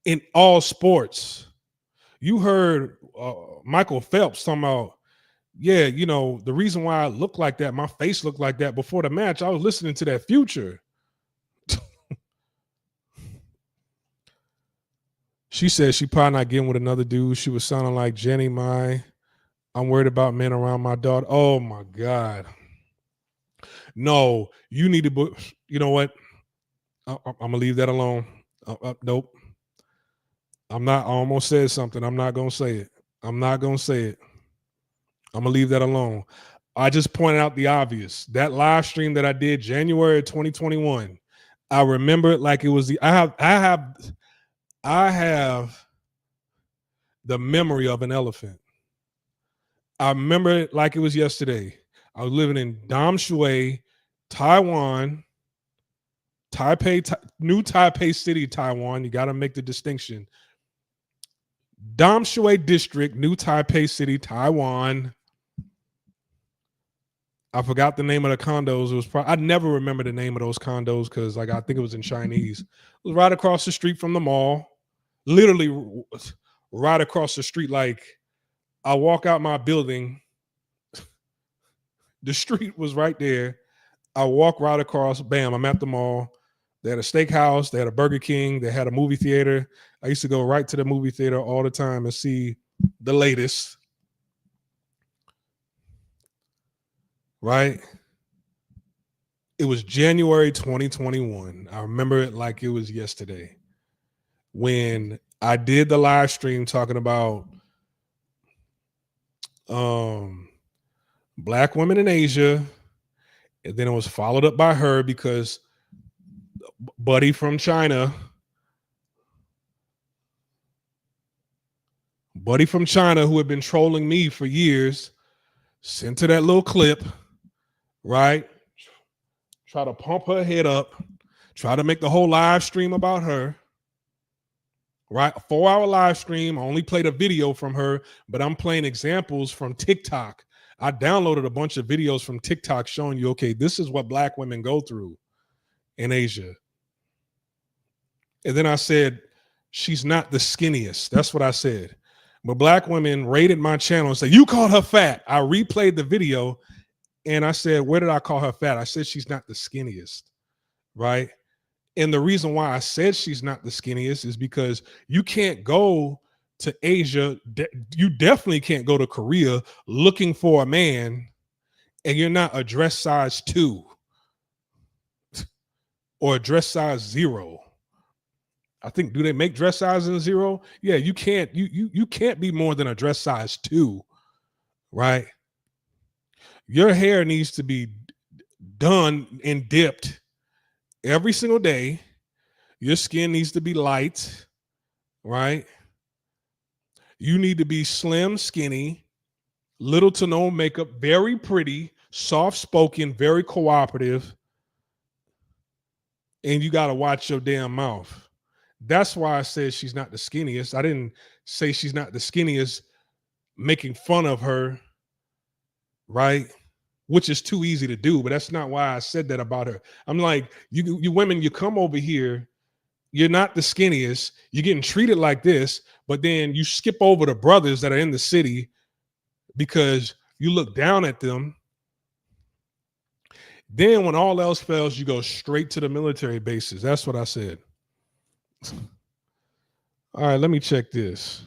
in all sports. You heard Michael Phelps talking about, yeah, you know, the reason why I look like that, my face looked like that before the match, I was listening to that Future. She said she probably not getting with another dude. She was sounding like Jenny Mai. I'm worried about men around my daughter. Oh my God. No, you need to, you know what? I'm going to leave that alone. Nope. I'm not, I almost said something. I'm not going to say it. I'm not going to say it. I'm going to leave that alone. I just pointed out the obvious. That live stream that I did January 2021, I remember it like it was I have the memory of an elephant. I remember it like it was yesterday. I was living in Dam Shui, Taiwan, New Taipei City, Taiwan. You got to make the distinction. Dam Shui District, New Taipei City, Taiwan. I forgot the name of the condos. It was I never remember the name of those condos because, like, I think it was in Chinese. It was right across the street from the mall. Literally right across the street. Like, I walk out my building. The street was right there. I walk right across. Bam, I'm at the mall. They had a steakhouse. They had a Burger King. They had a movie theater. I used to go right to the movie theater all the time and see the latest. Right? It was January 2021. I remember it like it was yesterday when I did the live stream talking about Black women in Asia. And then it was followed up by her because Buddy from China, who had been trolling me for years, sent her that little clip, right? Try to pump her head up, try to make the whole live stream about her, right? A 4-hour live stream. I only played a video from her, but I'm playing examples from TikTok. I downloaded a bunch of videos from TikTok showing you, okay, this is what Black women go through in Asia. And then I said, she's not the skinniest. That's what I said. But Black women raided my channel and said, you called her fat. I replayed the video and I said, where did I call her fat? I said, she's not the skinniest, right? And the reason why I said she's not the skinniest is because you can't go to Asia. You definitely can't go to Korea looking for a man and you're not a dress size 2 or a dress size 0. I think, do they make dress sizes 0? Yeah, you can't. You can't be more than a dress size 2, right? Your hair needs to be done and dipped every single day. Your skin needs to be light, right? You need to be slim, skinny, little to no makeup, very pretty, soft-spoken, very cooperative, and you got to watch your damn mouth. That's why I said she's not the skinniest. I didn't say she's not the skinniest, making fun of her, right? Which is too easy to do, but that's not why I said that about her. I'm like, you women, you come over here, you're not the skinniest, you're getting treated like this, but then you skip over the brothers that are in the city because you look down at them. Then when all else fails, you go straight to the military bases. That's what I said. All right, let me check this.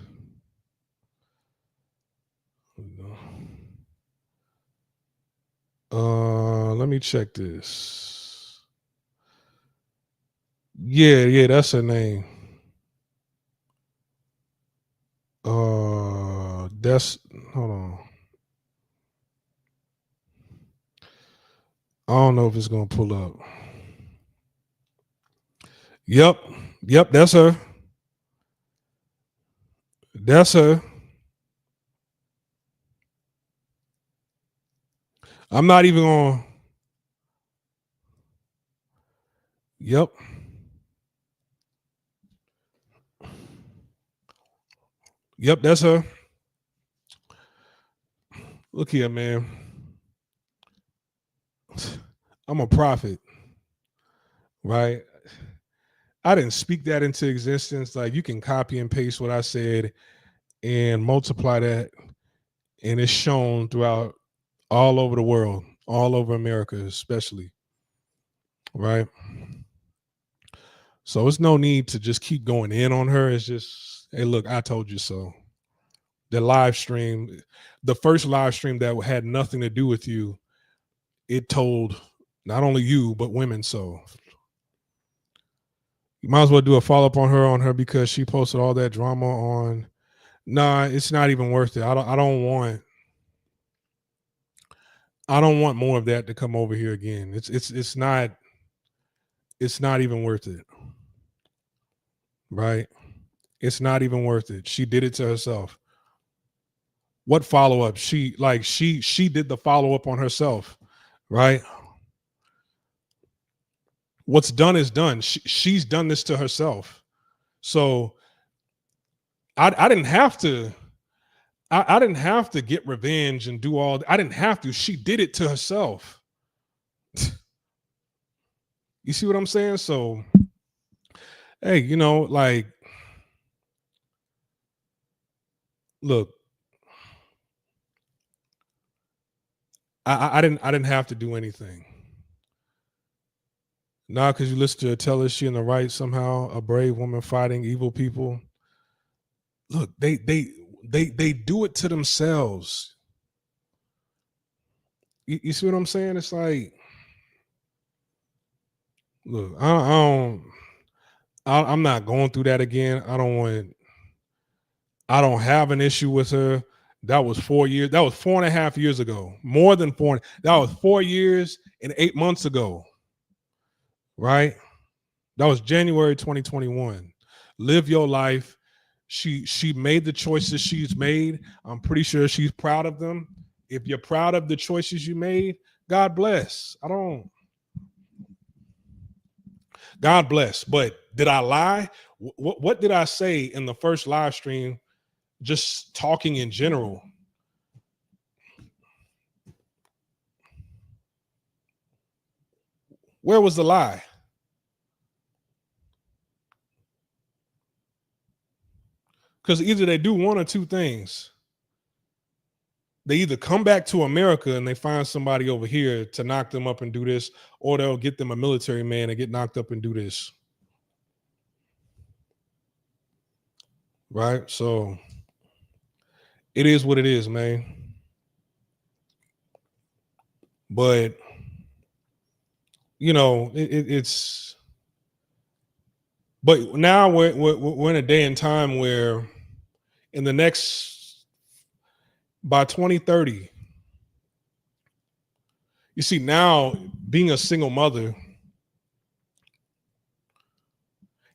Let me check this. Yeah, that's her name. That's hold on. I don't know if it's gonna pull up. Yep, that's her. That's her. I'm not even on. Yep. Yep, that's her. Look here, man. I'm a prophet, right? I didn't speak that into existence. Like, you can copy and paste what I said and multiply that, and it's shown throughout all over the world, all over America, especially, right? So it's no need to just keep going in on her. It's just, hey, look, I told you so. The live stream, the first live stream that had nothing to do with you, it told not only you, but women so. You might as well do a follow-up on her because she posted all that drama on. Nah, it's not even worth it. I don't want more of that to come over here again. It's not even worth it. Right? It's not even worth it. She did it to herself. What follow-up? She did the follow-up on herself, right? What's done is done. She's done this to herself. So I didn't have to. I didn't have to get revenge and do all. I didn't have to. She did it to herself. You see what I'm saying? So, hey, like, look, I didn't have to do anything. Now, because you listen to her tell us she in the right somehow, a brave woman fighting evil people. Look, they do it to themselves. You see what I'm saying? It's like, look, I'm not going through that again. I don't have an issue with her. That was 4 years. That was 4.5 years ago. More than 4. That was 4 years and 8 months ago. Right? That was January 2021. Live your life. She made the choices she's made. I'm pretty sure she's proud of them. If you're proud of the choices you made, God bless. God bless. But did I lie? What did I say in the first live stream? Just talking in general. Where was the lie? Because either they do one or two things. They either come back to America and they find somebody over here to knock them up and do this, or they'll get them a military man and get knocked up and do this. Right? So it is what it is, man. But it's. But now we're in a day and time where, in the next, by 2030, you see, now being a single mother.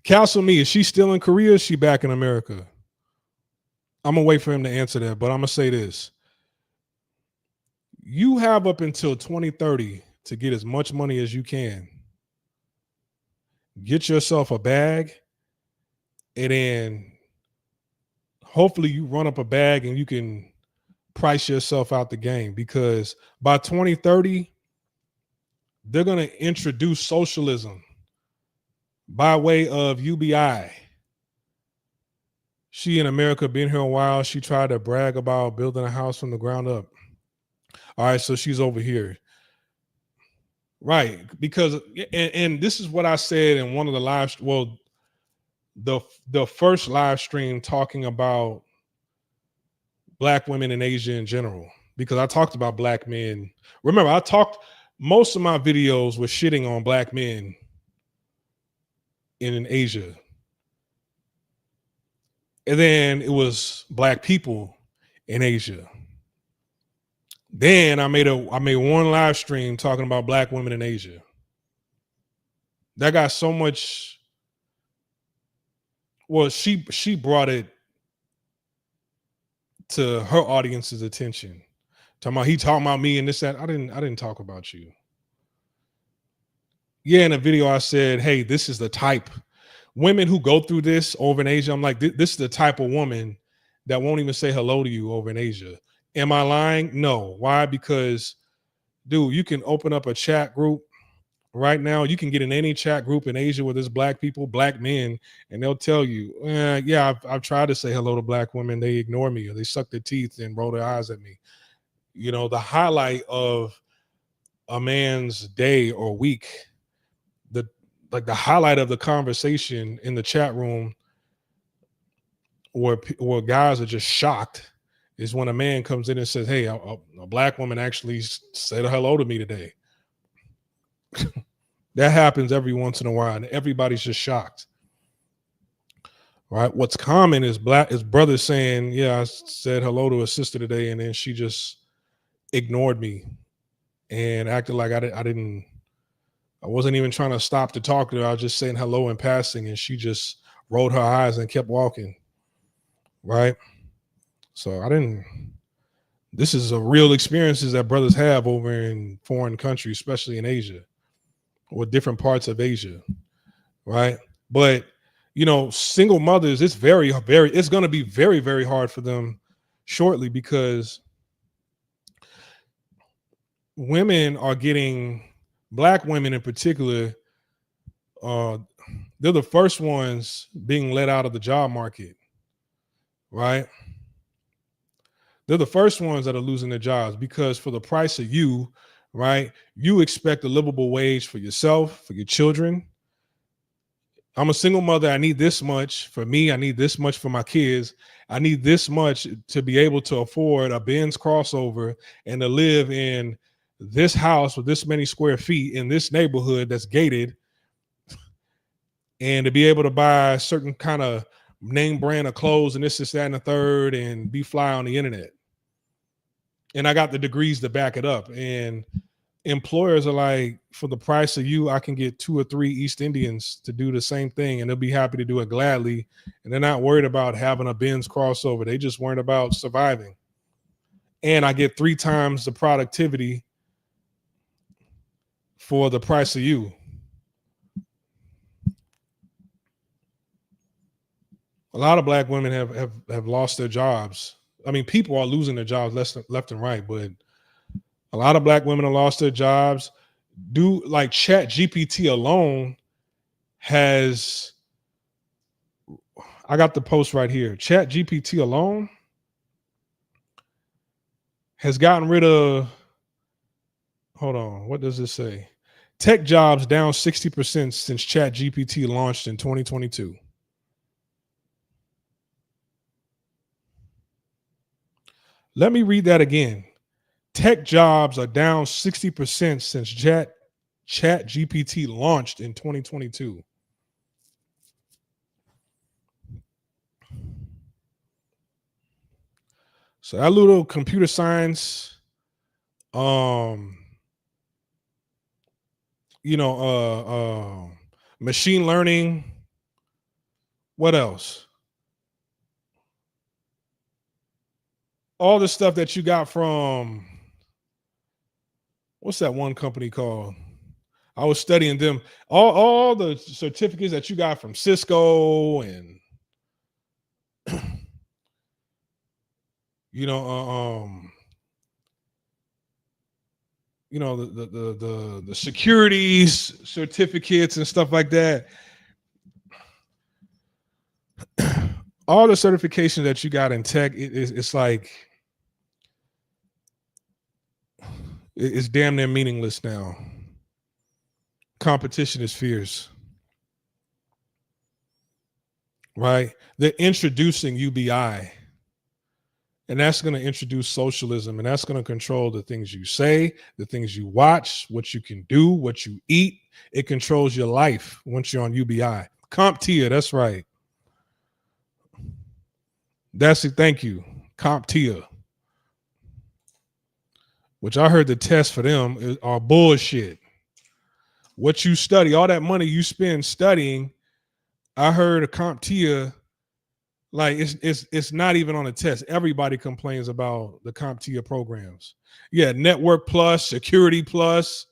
Counsel me, is she still in Korea? Or is she back in America? I'm gonna wait for him to answer that, but I'm gonna say this. You have up until 2030 to get as much money as you can. get yourself a bag, and then hopefully you run up a bag and you can price yourself out the game, because by 2030, they're going to introduce socialism by way of UBI. She in America, been here a while. She tried to brag about building a house from the ground up. All right, so she's over here. Right, because and this is what I said in one of the the first live stream talking about Black women in Asia in general, because I talked about Black men. Remember, most of my videos were shitting on Black men in Asia. And then it was Black people in Asia. Then I made one live stream talking about Black women in Asia. That got so much. Well, she brought it to her audience's attention. He talking about me and this, that. I didn't talk about you. Yeah, in a video I said, hey, this is the type women who go through this over in Asia. I'm like, this is the type of woman that won't even say hello to you over in Asia. Am I lying? No. Why? Because, dude, you can open up a chat group right now. You can get in any chat group in Asia where there's Black people, Black men, and they'll tell you, yeah, I've tried to say hello to Black women. They ignore me, or they suck their teeth and roll their eyes at me. You know, the highlight of a man's day or week, the highlight of the conversation in the chat room where guys are just shocked is when a man comes in and says, hey, a Black woman actually said hello to me today. That happens every once in a while, and everybody's just shocked. Right? What's common is brothers saying, yeah, I said hello to a sister today, and then she just ignored me and acted like I wasn't even trying to stop to talk to her. I was just saying hello in passing, and she just rolled her eyes and kept walking. Right? So this is a real experiences that brothers have over in foreign countries, especially in Asia or different parts of Asia. Right? But, you know, single mothers, it's it's going to be very, very hard for them shortly, because women are getting, Black women in particular, they're the first ones being let out of the job market, right? They're the first ones that are losing their jobs, because for the price of you, right, you expect a livable wage for yourself, for your children. I'm a single mother. I need this much for me. I need this much for my kids. I need this much to be able to afford a Benz crossover and to live in this house with this many square feet in this neighborhood that's gated, and to be able to buy a certain kind of name brand of clothes and this, that, and the third, and be fly on the internet. And I got the degrees to back it up. And employers are like, for the price of you, I can get 2 or 3 East Indians to do the same thing, and they'll be happy to do it gladly. And they're not worried about having a Benz crossover. They just worried about surviving. And I get 3 times the productivity for the price of you. A lot of Black women have lost their jobs. I mean, people are losing their jobs left and right, but a lot of Black women have lost their jobs. Like Chat GPT alone has, I got the post right here. Chat GPT alone has gotten rid of, hold on, what does this say? Tech jobs down 60% since Chat GPT launched in 2022. Let me read that again. Tech jobs are down 60% since Chat GPT launched in 2022. So that little computer science, machine learning. What else? All the stuff that you got from, what's that one company called? I was studying them, all the certificates that you got from Cisco and you know, the securities certificates and stuff like that. All the certification that you got in tech, it's like it's damn near meaningless now. Competition is fierce, right? They're introducing UBI, and that's going to introduce socialism, and that's going to control the things you say, the things you watch, what you can do, what you eat. It controls your life once you're on UBI. CompTIA, that's right. That's it. Thank you. CompTIA. Which I heard the tests for them are bullshit. What you study, all that money you spend studying, I heard a CompTIA, like it's not even on a test. Everybody complains about the CompTIA programs. Yeah, Network Plus, Security Plus,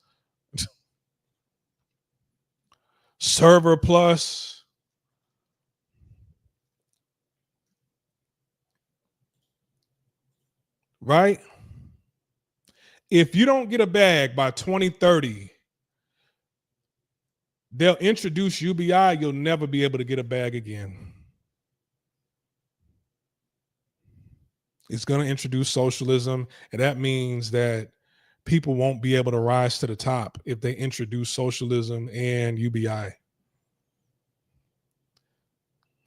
Server Plus. Right? If you don't get a bag by 2030, they'll introduce UBI. You'll never be able to get a bag again. It's going to introduce socialism, and that means that people won't be able to rise to the top if they introduce socialism and UBI.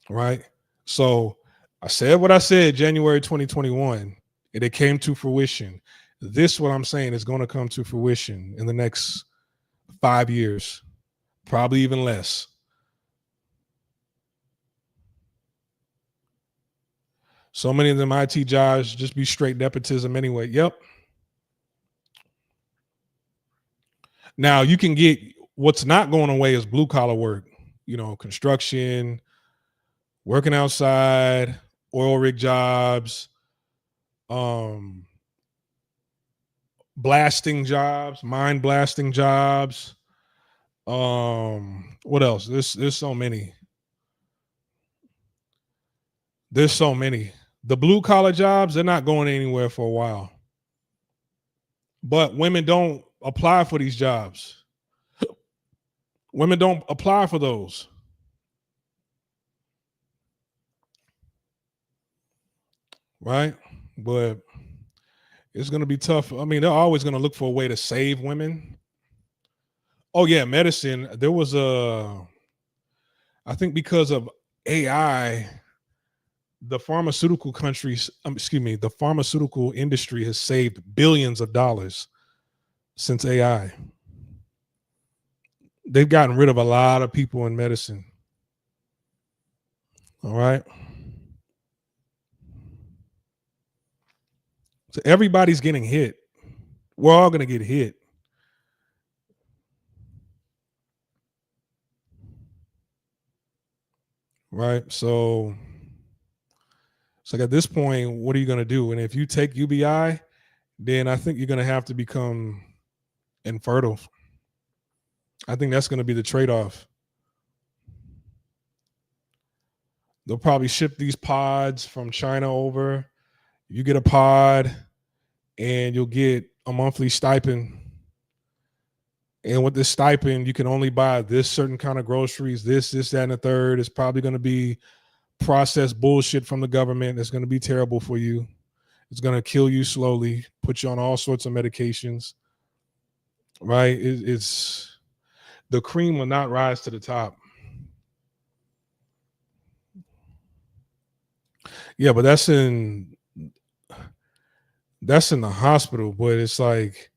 Right? So I said what I said January 2021, and it came to fruition. This, what I'm saying, is going to come to fruition in the next 5 years, probably even less. So many of them IT jobs just be straight nepotism anyway. Yep. Now you can get, what's not going away is blue collar work, construction, working outside, oil rig jobs, blasting jobs, mine blasting jobs. What else? There's so many. There's so many. The blue collar jobs, they're not going anywhere for a while. But women don't apply for these jobs. Women don't apply for those. Right? But it's going to be tough. I mean, they're always going to look for a way to save women. Oh, yeah, medicine. There was I think because of AI, the pharmaceutical industry has saved billions of dollars since AI. They've gotten rid of a lot of people in medicine. All right. So everybody's getting hit. We're all going to get hit. Right. So it's like at this point, what are you going to do? And if you take UBI, then I think you're going to have to become infertile. I think that's going to be the trade-off. They'll probably ship these pods from China over. You get a pod and you'll get a monthly stipend. And with this stipend, you can only buy this certain kind of groceries, this, that, and the third. It's probably going to be processed bullshit from the government. It's going to be terrible for you. It's going to kill you slowly, put you on all sorts of medications. Right? It's the cream will not rise to the top. Yeah, but that's in the hospital. But it's like,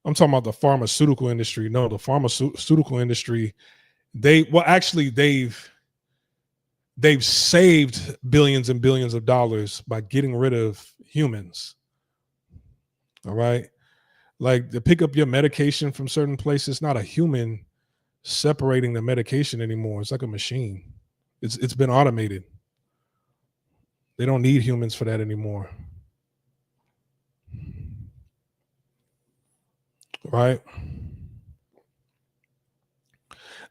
I'm talking about the pharmaceutical industry. No, the pharmaceutical industry, they've saved billions and billions of dollars by getting rid of humans. All right. Like to pick up your medication from certain places, it's not a human separating the medication anymore. It's like a machine. It's been automated. They don't need humans for that anymore. Right?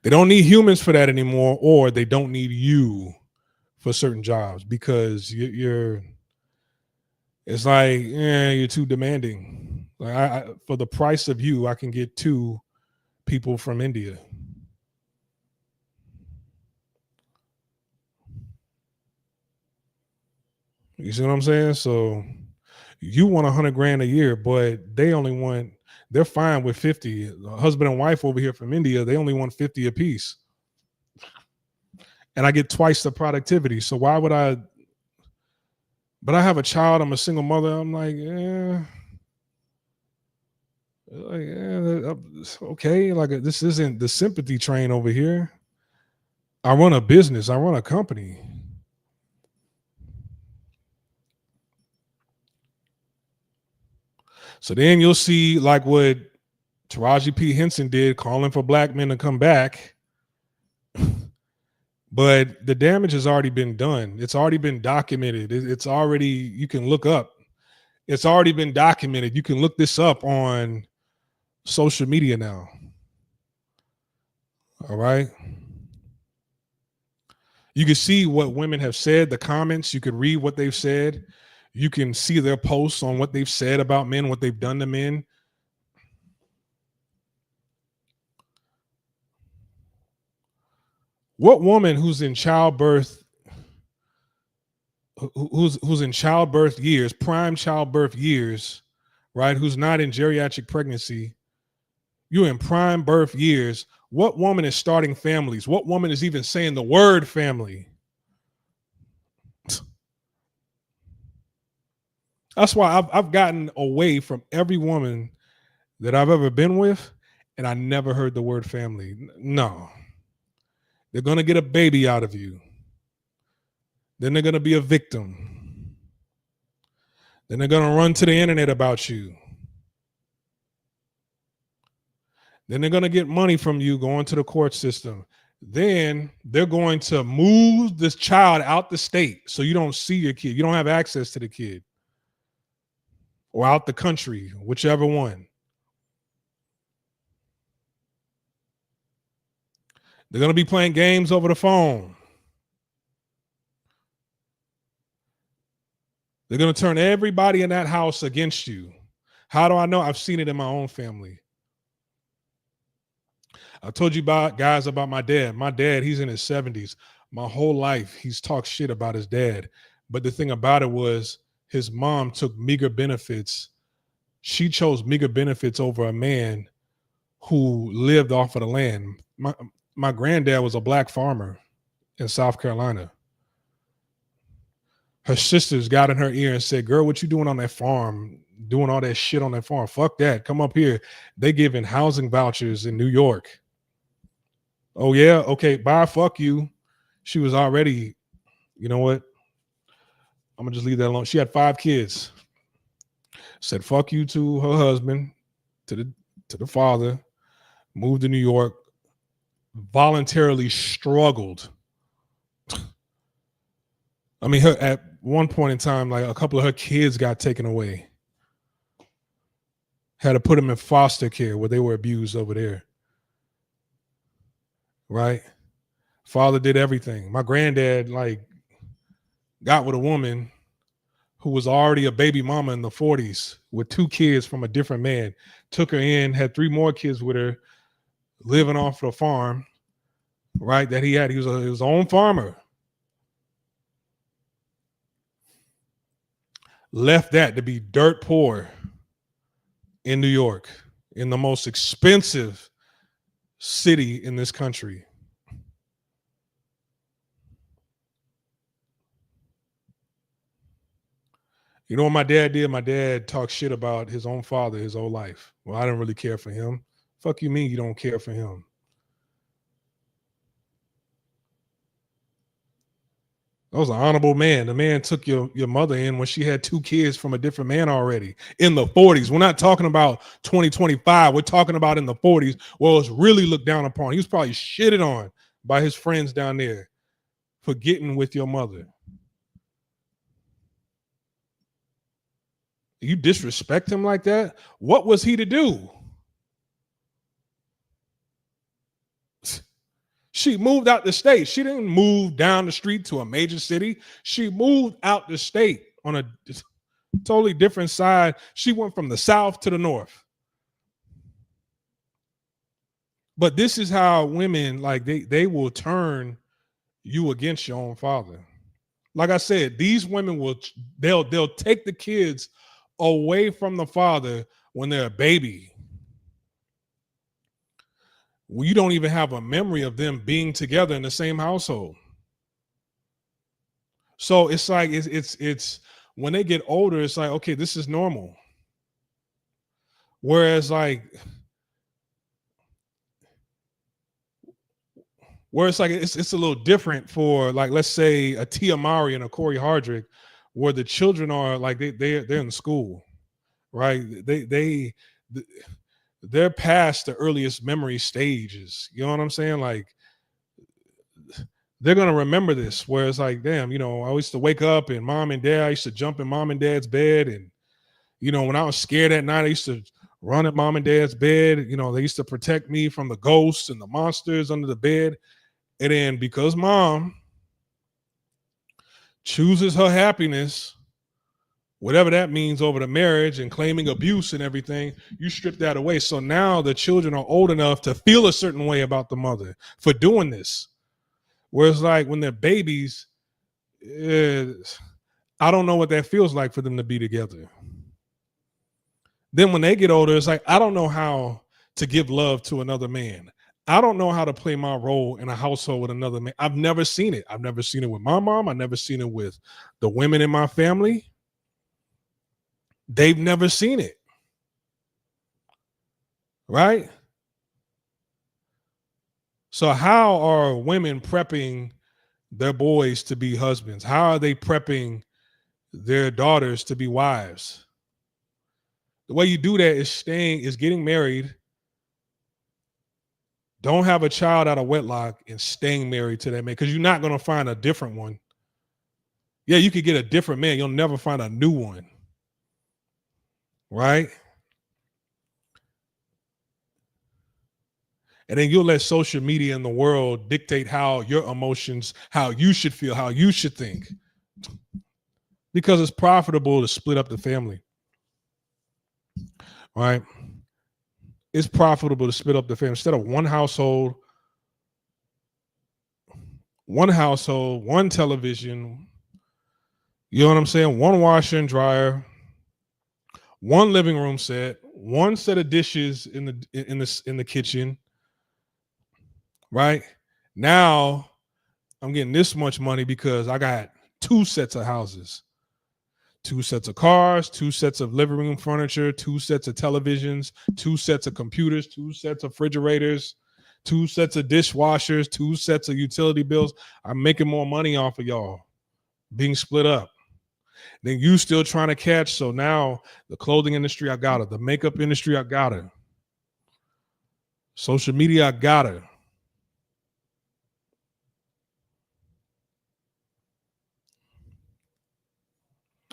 They don't need humans for that anymore, or they don't need you for certain jobs because you're it's like, you're too demanding. Like for the price of you, I can get 2 people from India. You see what I'm saying? So you want 100 grand a year, but they're fine with 50. The husband and wife over here from India, they only want 50 apiece. And I get twice the productivity. So why would I? But I have a child, I'm a single mother. I'm like, okay. Like this isn't the sympathy train over here. I run a business, I run a company. So then you'll see like what Taraji P. Henson did, calling for black men to come back. But the damage has already been done. It's already been documented. It's already, you can look up. It's already been documented. You can look this up on social media now. All right. You can see what women have said, the comments. You could read what they've said. You can see their posts on what they've said about men, what they've done to men. What woman who's in childbirth, who's in childbirth years, prime childbirth years, right? Who's not in geriatric pregnancy, you're in prime birth years. What woman is starting families? What woman is even saying the word family? That's why I've gotten away from every woman that I've ever been with, and I never heard the word family. No. They're going to get a baby out of you. Then they're going to be a victim. Then they're going to run to the internet about you. Then they're going to get money from you going to the court system. Then they're going to move this child out the state so you don't see your kid. You don't have access to the kid. Or out the country, whichever one. They're going to be playing games over the phone. They're going to turn everybody in that house against you. How do I know? I've seen it in my own family. I told you guys about my dad. My dad, he's in his 70s. My whole life, he's talked shit about his dad. But the thing about it was his mom took meager benefits. She chose meager benefits over a man who lived off of the land. My granddad was a black farmer in South Carolina. Her sisters got in her ear and said, girl, what you doing on that farm? Doing all that shit on that farm. Fuck that. Come up here. They giving housing vouchers in New York. Oh, yeah? Okay, bye. Fuck you. She was already, you know what? I'm going to just leave that alone. She had 5 kids. Said fuck you to her husband, to the father, moved to New York, voluntarily struggled. I mean, her at one point in time, like a couple of her kids got taken away. Had to put them in foster care where they were abused over there. Right? Father did everything. My granddad, like, got with a woman who was already a baby mama in the 40s with 2 kids from a different man. Took her in, had 3 more kids with her, living off the farm, right? That he had. He was his own farmer. Left that to be dirt poor in New York, in the most expensive city in this country. You know what my dad did? My dad talked shit about his own father his whole life. Well, I didn't really care for him. Fuck you mean you don't care for him? That was an honorable man. The man took your mother in when she had 2 kids from a different man already in the 40s. We're not talking about 2025. We're talking about in the 40s where it was really looked down upon. He was probably shitted on by his friends down there for getting with your mother. You disrespect him like that? What was he to do? She moved out the state. She didn't move down the street to a major city. She moved out the state on a totally different side. She went from the south to the north. But this is how women, like, they will turn you against your own father. Like I said, these women they'll take the kids away from the father when they're a baby. Well, you don't even have a memory of them being together in the same household. So it's like it's when they get older, it's like, okay, this is normal. Whereas it's a little different for, like, let's say a Tia Mowry and a Corey Hardrick, where the children are like they're in school, right? They're past the earliest memory stages. You know what I'm saying? Like, they're gonna remember this. Where it's like, damn, I used to wake up and I used to jump in mom and dad's bed, and when I was scared at night, I used to run at mom and dad's bed. They used to protect me from the ghosts and the monsters under the bed. And then because mom chooses her happiness, whatever that means, over the marriage and claiming abuse and everything, you strip that away. So now the children are old enough to feel a certain way about the mother for doing this. Whereas, like, when they're babies, I don't know what that feels like for them to be together. Then when they get older, it's like, I don't know how to give love to another man. I don't know how to play my role in a household with another man. I've never seen it. I've never seen it with my mom. I've never seen it with the women in my family. They've never seen it. Right? So how are women prepping their boys to be husbands? How are they prepping their daughters to be wives? The way you do that is getting married. Don't have a child out of wedlock and staying married to that man, because you're not going to find a different one. Yeah, you could get a different man. You'll never find a new one. Right? And then you'll let social media and the world dictate how your emotions, how you should feel, how you should think. Because it's profitable to split up the family. Right? It's profitable to split up the family. Instead of one household, one television, you know what I'm saying? One washer and dryer, one living room set, one set of dishes in the kitchen. Right? Now I'm getting this much money because I got 2 sets of houses, 2 sets of cars, 2 sets of living room furniture, 2 sets of televisions, 2 sets of computers, 2 sets of refrigerators, 2 sets of dishwashers, 2 sets of utility bills. I'm making more money off of y'all being split up. Then you still trying to catch. So now the clothing industry, I got it. The makeup industry, I got it. Social media, I got it.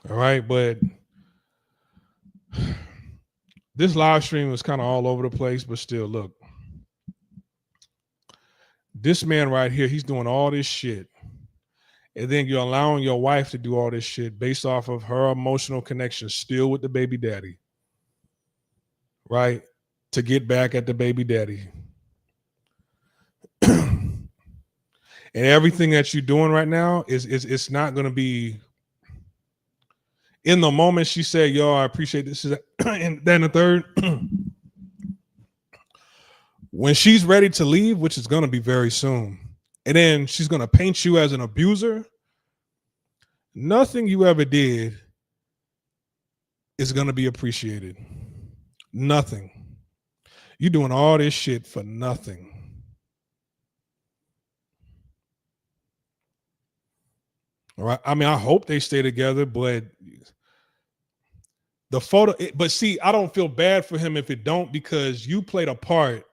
All right, but this live stream was kind of all over the place, but still, look. This man right here, he's doing all this shit. And then you're allowing your wife to do all this shit based off of her emotional connection still with the baby daddy. Right? To get back at the baby daddy. And everything that you're doing right now is it's not going to be. In the moment she said, yo, I appreciate this, and then the third, when she's ready to leave, which is going to be very soon, and then she's going to paint you as an abuser, nothing you ever did is going to be appreciated. Nothing. You're doing all this shit for nothing. All right. I mean, I hope they stay together, but the photo, but see, I don't feel bad for him if it don't, because you played a part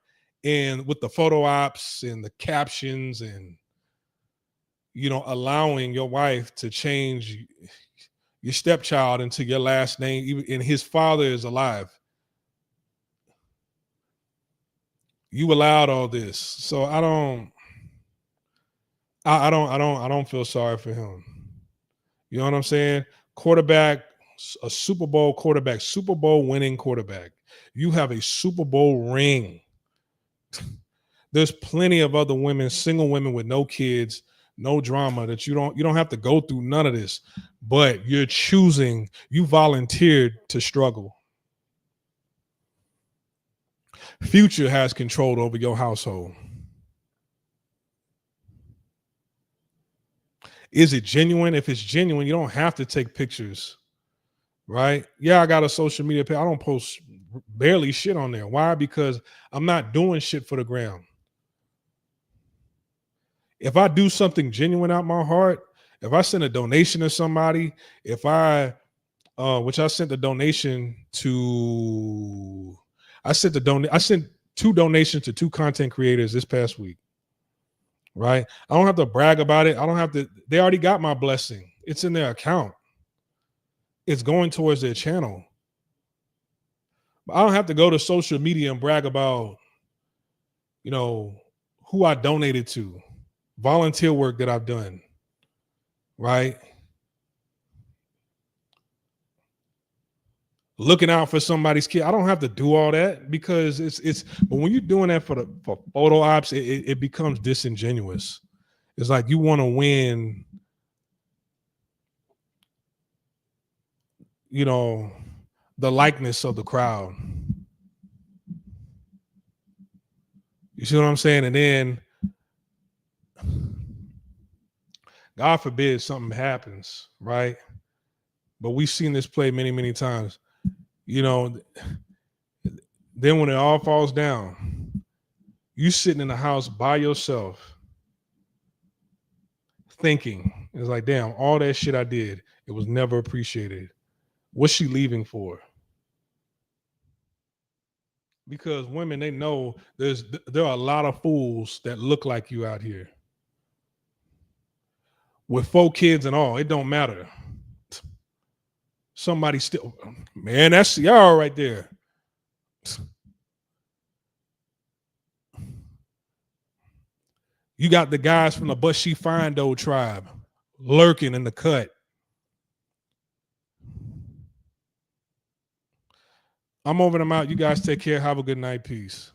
in with the photo ops and the captions and, allowing your wife to change your stepchild into your last name, even and his father is alive. You allowed all this. So I don't. I don't feel sorry for him. You know what I'm saying? Quarterback, a Super Bowl quarterback, Super Bowl winning quarterback. You have a Super Bowl ring. There's plenty of other women, single women with no kids, no drama, that you don't have to go through none of this. But you volunteered to struggle. Future has control over your household. Is it genuine? If it's genuine, you don't have to take pictures, right? Yeah, I got a social media page. I don't post barely shit on there. Why? Because I'm not doing shit for the gram. If I do something genuine out my heart, if I send a donation to somebody, if I which I sent the donation to I sent 2 donations to 2 content creators this past week, right? I don't have to brag about it. I don't have to, they already got my blessing. It's in their account. It's going towards their channel. I don't have to go to social media and brag about, who I donated to, volunteer work that I've done, right? Looking out for somebody's kid. I don't have to do all that because but when you're doing that for photo ops, it becomes disingenuous. It's like you want to win, the likeness of the crowd. You see what I'm saying? And then, God forbid something happens, right? But we've seen this play many, many times. Then when it all falls down, you sitting in the house by yourself thinking, it's like, damn, all that shit I did, it was never appreciated. What's she leaving for? Because women, they know there are a lot of fools that look like you out here. With 4 kids and all, it don't matter. Somebody still, man, that's Ciara right there. You got the guys from the But She Fine Though tribe lurking in the cut. I'm over them out. You guys take care. Have a good night. Peace.